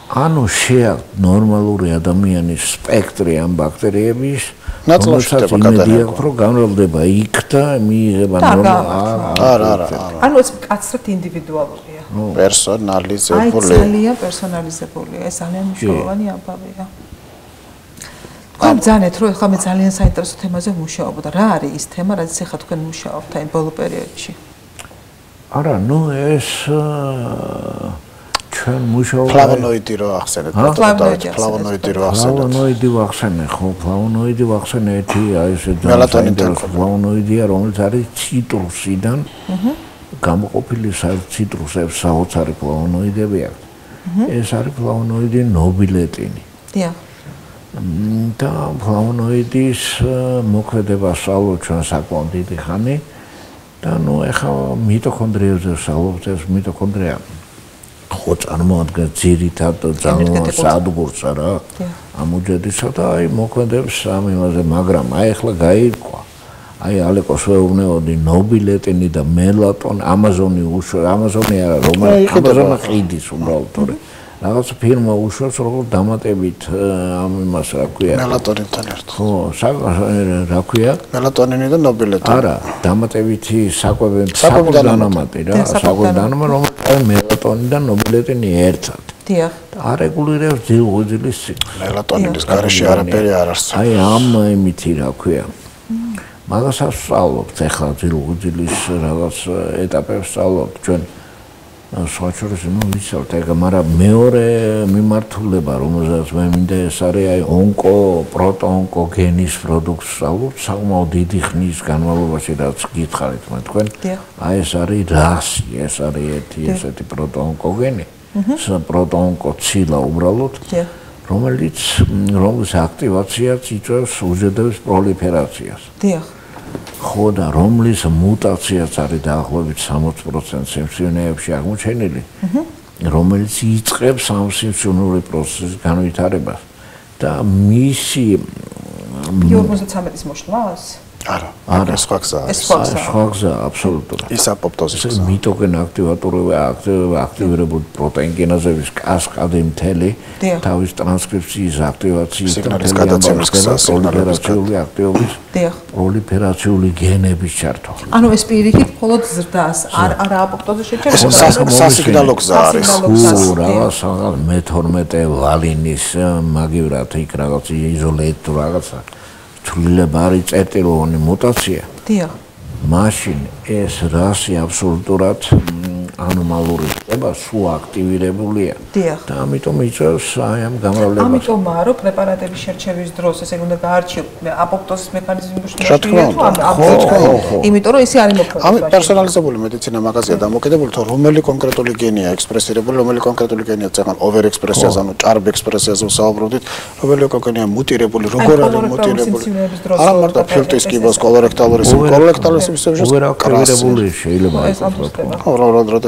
ანუ შეაქვთ ნორმალური ადამიანის სპექტრი ამ ბაქტერიების, ნაწლავშდება გადაიღება, რომ გამრავლდება იქ და მიიღება არა. ანუ ეს კაცრად ინდივიდუალურია. პერსონალიზებული. აი ძალიან პერსონალიზებულია, ეს ძალიან მნიშვნელოვანი ამბავია. გამძანეთ, რომ ეხლა მე ძალიან საინტერესო თემაზე ვმუშაობ და რა არის ის თემა, რაც ეხლა თქვენ მუშაობთ აი ბოლო პერიოდში? არა, ნუ ეს ჩვენ მუშაობთ ფლავონოიდი რო ახსენეთ, ფლავონოიდი რო ახსენეთ. ფლავონოიდი ვახსენე, ხო, ფლავონოიდი ვახსენე ერთი აი ესე ფლავონოიდია, რომელიც არის ციტრუსიდან გამოყოფილი ციტრუსებს საოცარი ფლავონოიდები აქვს. ეს არის ფლავონოიდი ნობილეტინი. დიახ. და ფლავონოიდის მოქმედება სწავლობთ ჩვენ საკმაოდ დიდი ხანი და ნუ ეხლა მიტოქონდრიებზე ვსწავლობთ ეს მიტოქონდრია ხო წარმოადგენს ძირითად ძალიან სადგურს რა ამ უჯრედისა და აი მოქმედებს ამ იმაზე მაგრამ აი ეხლა გაირკვა აი ალეკოს ვეუბნებოდი ნობილეტინი და მელატონი ამაზონი ამაზონი არა რომელიც ამაზონი ყიდის უბრალოდ თორე რაღაც ფირმა უშვებს როგორ დამატებით ამ იმას რა ქვია მელატონინთან ერთად ხო რა ქვია მელატონინი და ნობილეტინი არა დამატებითი საკვები დანამატი რა საკვები დანამატი რომელიც მელატონინი და ნობილეტინი ერთად დიახ არეგულირებს ძილ-ღუძილის ციკლს მელატონინის გარეშე არაფერი არ არსებობს აი ამ იმითი რა ქვია მაგასაც ვსწავლობთ ახლა ძილ-ღუძილის რაღაც ეტაპებს ვსწავლობთ ჩვენ სხვაჩორის ნუ ვიცავთ ეგ მაგრამ მეორე მიმართულება რომელზეც მე მინდა ეს არის აი პროტოონკოგენის პროდუქტს ვსწავლობთ საკმაოდ დიდი ხნის განმავლობაში რაც გითხარით მე თქვენ აი ეს არის რასი ეს არის ერთი ესეთი პროტოონკოგენი პროტოონკოცილა უბრალოდ რომელიც აქტივაციაც იწვევს უჯრედების პროლიფერაციას დიახ ხო და რომლის მუტაციაც არის დაახლოებით 60% სიმსივნეებში აღმოჩენილი, რომელიც იწყებს ამ სიმსივნური პროცესის განვითარებას და მისი 53-ის მოშლას? არა, სხვა გზაა. სხვა გზაა, აბსოლუტურად. ის აპოპტოზის გზაა. მიტოკენ აქტივირებული პროტეინკინაზების კასკადი მთელი თავის ტრანსკრიფციის აქტივაციის პროლიფერაციული აქტივობის პროლიფერაციული გენების ჩართვა. ანუ ეს პირიქით მხოლოდ ზრდას, არა აპოპტოზის შეჩერება. სასიგნალო გზა არის. რაღაც მე-12 ვალინის მაგივრად იქ რაღაც იზოლეით რაღაცა ცვლილება არის წერტილოვანი მუტაცია. დიახ. მაშინ ეს რასი აბსოლუტურად ანომალური ხდება, სულ აქტივირებულია. დიახ. და ამიტომ იწევს აი ამ გამრავლებას. ამიტომაა, რომ პრეპარატების შერჩევის დროს ესე უნდა გაარჩიო აპოპტოზის მექანიზმი იმიტომ რომ ისე არის მოქმედი. ამ პერსონალიზებული მედიცინა მაგაზია დამოკიდებული, თუ რომელი კონკრეტული გენია ექსპრესირებული, რომელი კონკრეტული გენია წეგან ოვერექსპრესიაზე, ანუ ჭარბ ექსპრესიაზე ვსაუბრობთ, რომელი გენია მუტირებული, როგორ არის მუტირებული. არა მარტო ფილტვის კიბოს კოლორექტალური სისტემაში ოვერაქტივირებული შეიძლება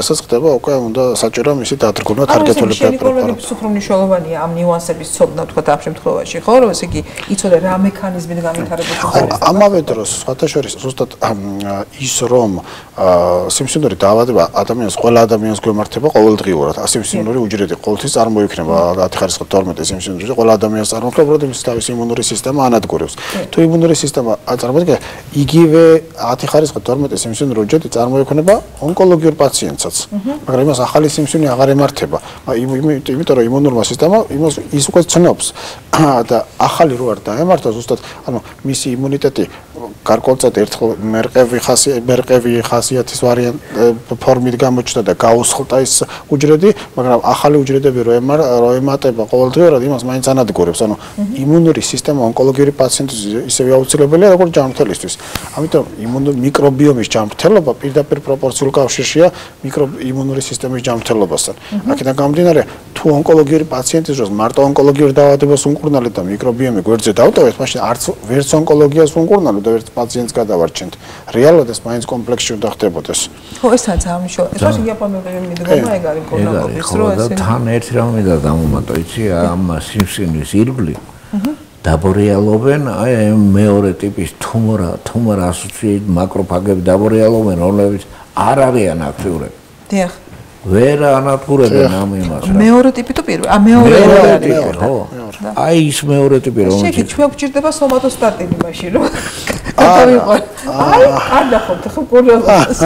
ეს ეს ხდება უკვე უნდა საჭირო მისი დადგომა თარგეტული პრეპარატი. უფრო მნიშვნელოვანია ამ ნიუანსების ცოდნა თქვა ამ შემთხვევაში, ხო, რომ ესე იგი იცოდე რა მექანიზმით განვითარებული ხდება. ამავე დროს სხვათა შორის ზუსტად ის რომ სიმსივნური დაავადება ადამიანს ყველა ადამიანს გვემართება ყოველდღიურად. სიმსივნური უჯრედი ყოველთვის წარმოიქმნება 10 ხარისხის 12 სიმსივნური ყველა ადამიანს წარმოქმნება, როდესაც თავის იმუნური სისტემა ანადგურებს. თუ იმუნური სისტემა წარმოიქმნება, იგივე 10 ხარისხის 12 სიმსივნური უჯრედი წარმოიქმნება ონკოლოგიურ პაციენტს. მაგრამ იმას ახალი სიმსივნე აღარ ემართება. იმიტომ რომ იმუნურმა სისტემამ იმას ის უკვე ცნობს და ახალი რო არ დაემართა ზუსტად, ანუ მისი იმუნიტეტი გარკვეულწად ერთხელ მერყევი ხასიათის ფორმით გამოჩნდა და გაუსხლტა ის უჯრედი, მაგრამ ახალი უჯრედები რო ემატება ყოველდღიურად იმას მაინც ანადგურებს. ანუ იმუნური სისტემა ონკოლოგიური პაციენტის ისევე აუცილებელია როგორც ჯანმრთელისთვის. ამიტომ მიკრობიომის ჯანმრთელობა პირდაპირ პროპორციულ კავშირშია იმუნური სისტემის ჯანმრთელობასთან. აქედან გამომდინარე, თუ ონკოლოგიური პაციენტის დროს მარტო ონკოლოგიური დაავადებას უმკურნალეთ და მიკრობიომი გვერდზე დავტოვეთ, მაშინ არც ვერც ონკოლოგიას უმკურნალოთ და ვერც პაციენტს გადავარჩენთ. რეალურად ეს მაინც კომპლექსში უნდა ხდებოდეს. ხო, ესაც ამიშო. ეს არის იაპონური მიდგომა, ეგ არის კონკრეტული რო ესე. თან ერთი რამე მინდა დამომატო, იცი, ამ სიმსივნის ირგვლივ დაბორიალობენ აი მეორე ტიპის თუმორ ასოციირებულ მაკროფაგები დაბორიალობენ, რომლებიც არ არიან აქტიურები. დიახ. ვერ ანადგურებენ ამ იმას რა. მეორე ტიპი თუ პირველი? მეორე ტიპი, ხო. აი ის მეორე ტიპი რომ შეიძლება ჩვენ გვჭირდება სომატოსტატინი მაშინ რომ გადავიყო. აი, არ ნახოთ ხო კურიოზს.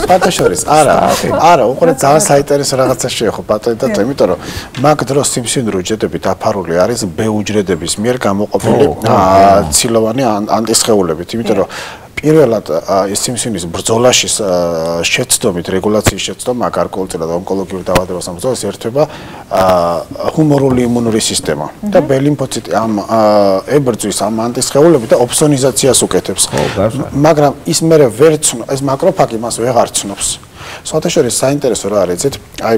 სპარტაშორის, არა, უყურე ძალიან საინტერესო რაღაცა შეეხო პატენტად, იმიტომ რომ მაგ დროს სიმსივნური უჯრედები დაფარული არის ბ უჯრედების მიერ გამოყოფილი ცილოვანი ანტისხეულებით, იმიტომ რომ პირველად ეს სიმსივნის ბრძოლაში შეცდომით რეგულაციის შეცდომა გარკვეულწილად ონკოლოგიური დაავადებასთან ბრძოლას ერთვება ჰუმორული იმუნური სისტემა და ბ ლიმფოციტი ამ ებრძვის ამ ანტისხეულებით და ოპსონიზაციას უკეთებს. მაგრამ ის მერე ვერ ცნობს, ეს მაკროფაგი მას ვეღარ ცნობს. სხვათა შორის საინტერესო რა არის, იცით? აი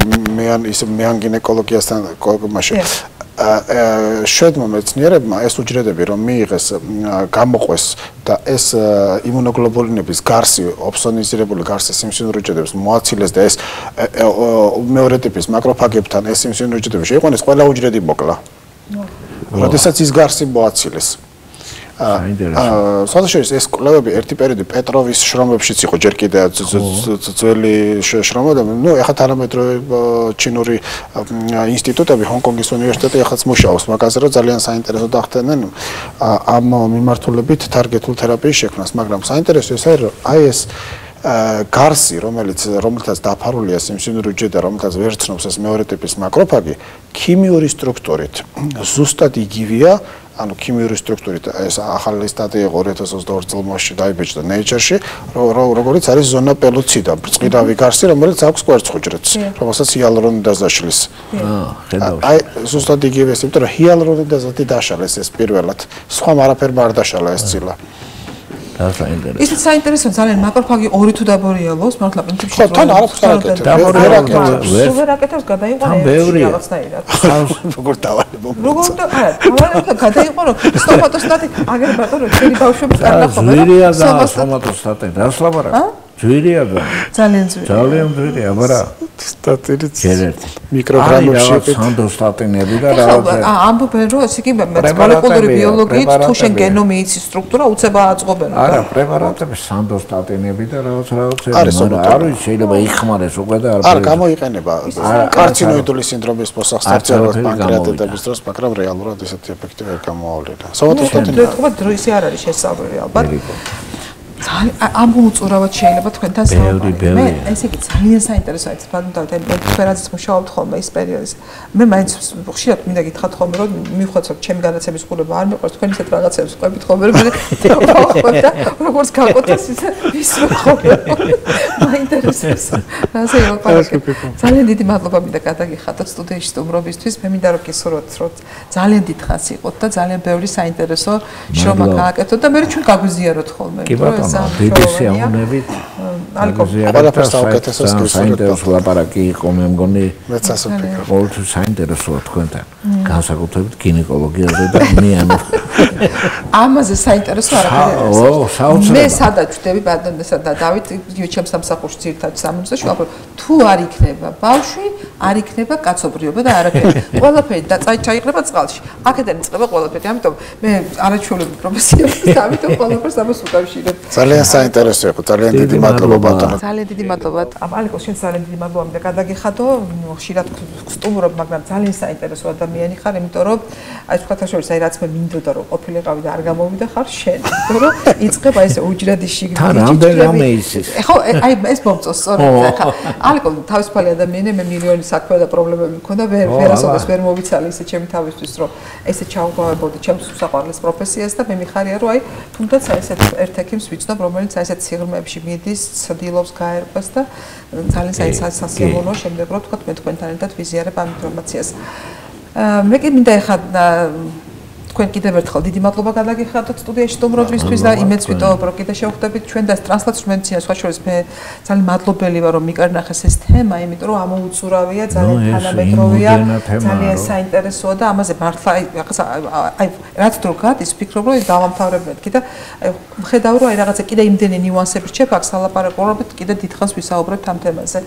მეან გინეკოლოგიასთან მაშინ შვედმა მეცნიერებმა ეს უჯრედები რომ მიიღეს გამოყვეს და ეს იმუნოგლობულინების გარსი ოპსონიზირებული გარსი სიმსივნურ უჯრედებს მოაცილეს და ეს მეორე ტიპის მაკროფაგებთან ეს სიმსივნურ უჯრედები შეიყვანეს ყველა უჯრედი მოკლა. როდესაც ის გარსი მოაცილეს. საერთოდ ეს კვლევები ერთი პერიოდი პეტროვის შრომებშიც იყო ჯერ კიდე ძველი შრომები, ნუ ეხლა თანამედროვე ჩინური ინსტიტუტები, ჰონკონგის უნივერსიტეტი ეხლაც მუშაობს მაგაზე, რომ ძალიან საინტერესო დახტენენ ამ მიმართულებით თარგეტულ თერაპიის შექმნას, მაგრამ საინტერესო ის არის, რომ აი ეს გარსი, რომელთაც დაფარულია სიმსივნური უჯრედი, რომელთაც ვერ ცნობს ეს მეორე ტიპის მაკროფაგი, ქიმიური სტრუქტურით ზუსტად იგივეა, ანუ ქიმიური სტრუქტურით ეს ახალი სტატია 2022 წელს დაიბეჭდა Nature-ში, როგორც არის ზონა პელუციდა, ბრწყინავი გარსი, რომელიც აქვს კვერცხუჯრედს, რომელსაც ჰიალურონი დაზაშლის. აი, ზუსტად იგივე, იმიტომ რომ ჰიალურონი დაშალეს ეს პირველად, სხვა არაფერმა არ დაშალა ეს ცილა. ისიც საინტერესო ძალიან მაკროფაგი ორი თუ დაბორიალოს, მართლა პრინციპში. ხო, თან არაფერს არ აკეთებს. ვერ აკეთებს, გადაიყვანე რაღაცნაირად. როგორ დავალებო? როგორ დავალებო, გადაიყვანო სტომატოსტატი, აგერ ბატონო, ჩვენი ბავშვები არ ნახობენ. ზვირია და სტომატოსტატი, რას ლაპარაკობ? ძვირია ძალიან ძვირია. ძალიან ძვირია, მაგრამ სტატინიც ერთ მიკროგრამებში სანდოსტატინები და რაღაცა. ამბობენ რომ ესე იგი მოლეკულური ბიოლოგიით თუ შენ გენომი იცის სტრუქტურა უცებ აწყობენ. არა, პრეპარატები სანდოსტატინები და რაღაცა. არის შეიძლება იხმარეს უკვე და არა გამოიყენება კარცინოიდული სინდრომის მოსახსარჯელად პანკრეატიტების დროს, მაგრამ რეალურად ესეთი ეფექტი ვერ გამოავლინა. სავათოსტატინები თქვა დროისი არ არის შესაძლებელი ალბათ. ამ უწურავად შეიძლება თქვენთან საუბარი. მე ესე იგი ძალიან საინტერესოა ეს ბანკდავთ ფერაზის მუშაობთ ხოლმე ის პერიოდის. მე მაინც ხშირად მინდა გითხრათ ხოლმე რომ მივხვდეთ რომ ჩემი განათლების ყურება არ მიყვარს თქვენ ისეთ რაღაცებს ყვებით ხოლმე რომ და როგორც გავყოთ ისე ისე ხოლმე. მაინტერესებს. ასე ძალიან დიდი მადლობა მინდა გადაგიხადოთ სტუდიაში სტუმრობისთვის. მე მინდა რომ გისურვოთ რომ ძალიან დიდ ხანს იყოთ და ძალიან ბევრი საინტერესო შრომა გააკეთოთ და მე ჩვენ გაგვიზიაროთ ხოლმე. კი ბატონო დიდი სიამოვნებით საინტერესო ლაპარაკი იყო მე მგონი მეც ასე ვფიქრობ ყოველთვის საინტერესოა თქვენთან განსაკუთრებით გინეკოლოგიაზე და მე ამაზე საინტერესო არაფერი არის მე სადაც ვდები ბატონესა და დავით ჩემს სამსახურში ძირითადად სამუშაოში ვაფრო თუ არ იქნება ბავშვი არ იქნება კაცობრიობა და არაფერი ყველაფერი და ჩაიყრება წყალში აქედან იწყება ყველაფერი ამიტომ მე არაჩვეულებრივი პროფესია და ამიტომ ყველაფერს ამას უკავშირებ ძალიან საინტერესო იყო ძალიან დიდი მადლობა ბატონო ძალიან დიდი მადლობა ალიკო შენ ძალიან დიდი მადლობა მინდა გადაგიხადო ხშირად სტუმრობ მაგრამ ძალიან საინტერესო ადამიანი ხარ იმიტომ რომ აი თქვათა შორის აი რაც მე მინდოდა რომ ყოფილიყავი და არ გამოვიდა ხარ შენ იმიტომ რომ იწყება ესე უჯრედი შიგნით თან რამდენიმე ისის ხო აი ეს მომწონს სწორედ ხა ალიკო თავისუფალი ადამიანია მე მილიონი საქმე და პრობლემები მქონდა ვერასოდეს ვერ მოვიცალი ისე ჩემი თავისთვის რომ ესე ჩავუყავებოდი ჩემს უსაყვარლეს პროფესიას და მე მიხარია რომ აი თუნდაც ესეთ ერთ ექიმს ვიცნობ რომელიც აი ესეთ სიღრმეებში მიდის ცდილობს გაერკვეს და ძალიან სასიამოვნოა შემდეგ რომ თქვა მე თქვენთან ერთად ვიზიარებ ამ ინფორმაციას მე კი მინდა ეხლა თქვენ კიდევ ერთხელ დიდი მადლობა გადაგიხადოთ სტუდიაში სტუმრობისთვის და იმედს ვიტოვებ რომ კიდე შევხვდებით ჩვენ და ტრანსლაციის მედიცინას სხვა შორის მე ძალიან მადლობელი ვარ რომ მიკარნახეს ეს თემა იმიტომ რომ ამოუწურავია ძალიან თანამედროვეა ძალიან საინტერესოა და ამაზე მართლა აი რაც დრო გადის ვფიქრობ რომ დავამთავრებ მეთქი და აი ხედავ რომ აი რაღაცა კიდე იმდენი ნიუანსები რჩება აქ სალაპარაკურობით კიდე დიდხანს ვისაუბრებთ ამ თემაზე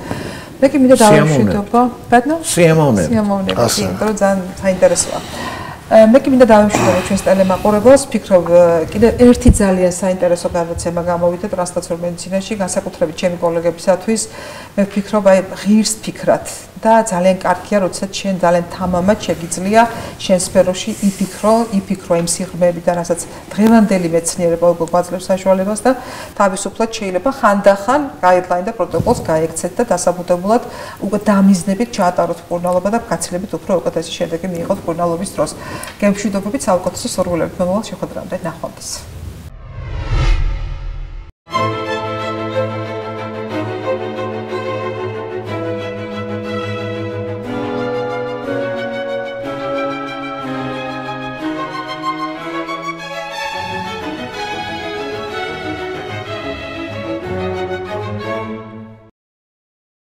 მე კი მინდა დავამშვიდობა ბატონო სიამოვნებით იმიტომ რომ ძალიან საინტერესოა მე კი მინდა დავემშვიდობო ჩვენს ტელემაყურებელს, ვფიქრობ კიდე ერთი ძალიან საინტერესო გადაცემა გამოვიდა ტრანსლაციურ მედიცინაში, განსაკუთრებით ჩემი კოლეგებისათვის. მე ვფიქრობ აი ღირს ფიქრად და ძალიან კარგია, როდესაც შენ ძალიან თამამად შეგიძლია შენ სფეროში იფიქრო იმ სიღრმეებიდან, რასაც დღევანდელი მეცნიერება გვაძლევს საშუალებას და თავისუფლად შეიძლება ხანდახან გაიდლაინ და პროტოკოლს გაექცეთ და დასაბუთებულად უკვე დამიზნებით ჩაატაროთ მკურნალობა და გაცილებით უფრო უკეთესი შედეგი მიიღოთ მკურნალობის დროს. გემშვიდობებით საუკეთესო სურვილებით მომავალ შეხვედრამდე ნახვამდის.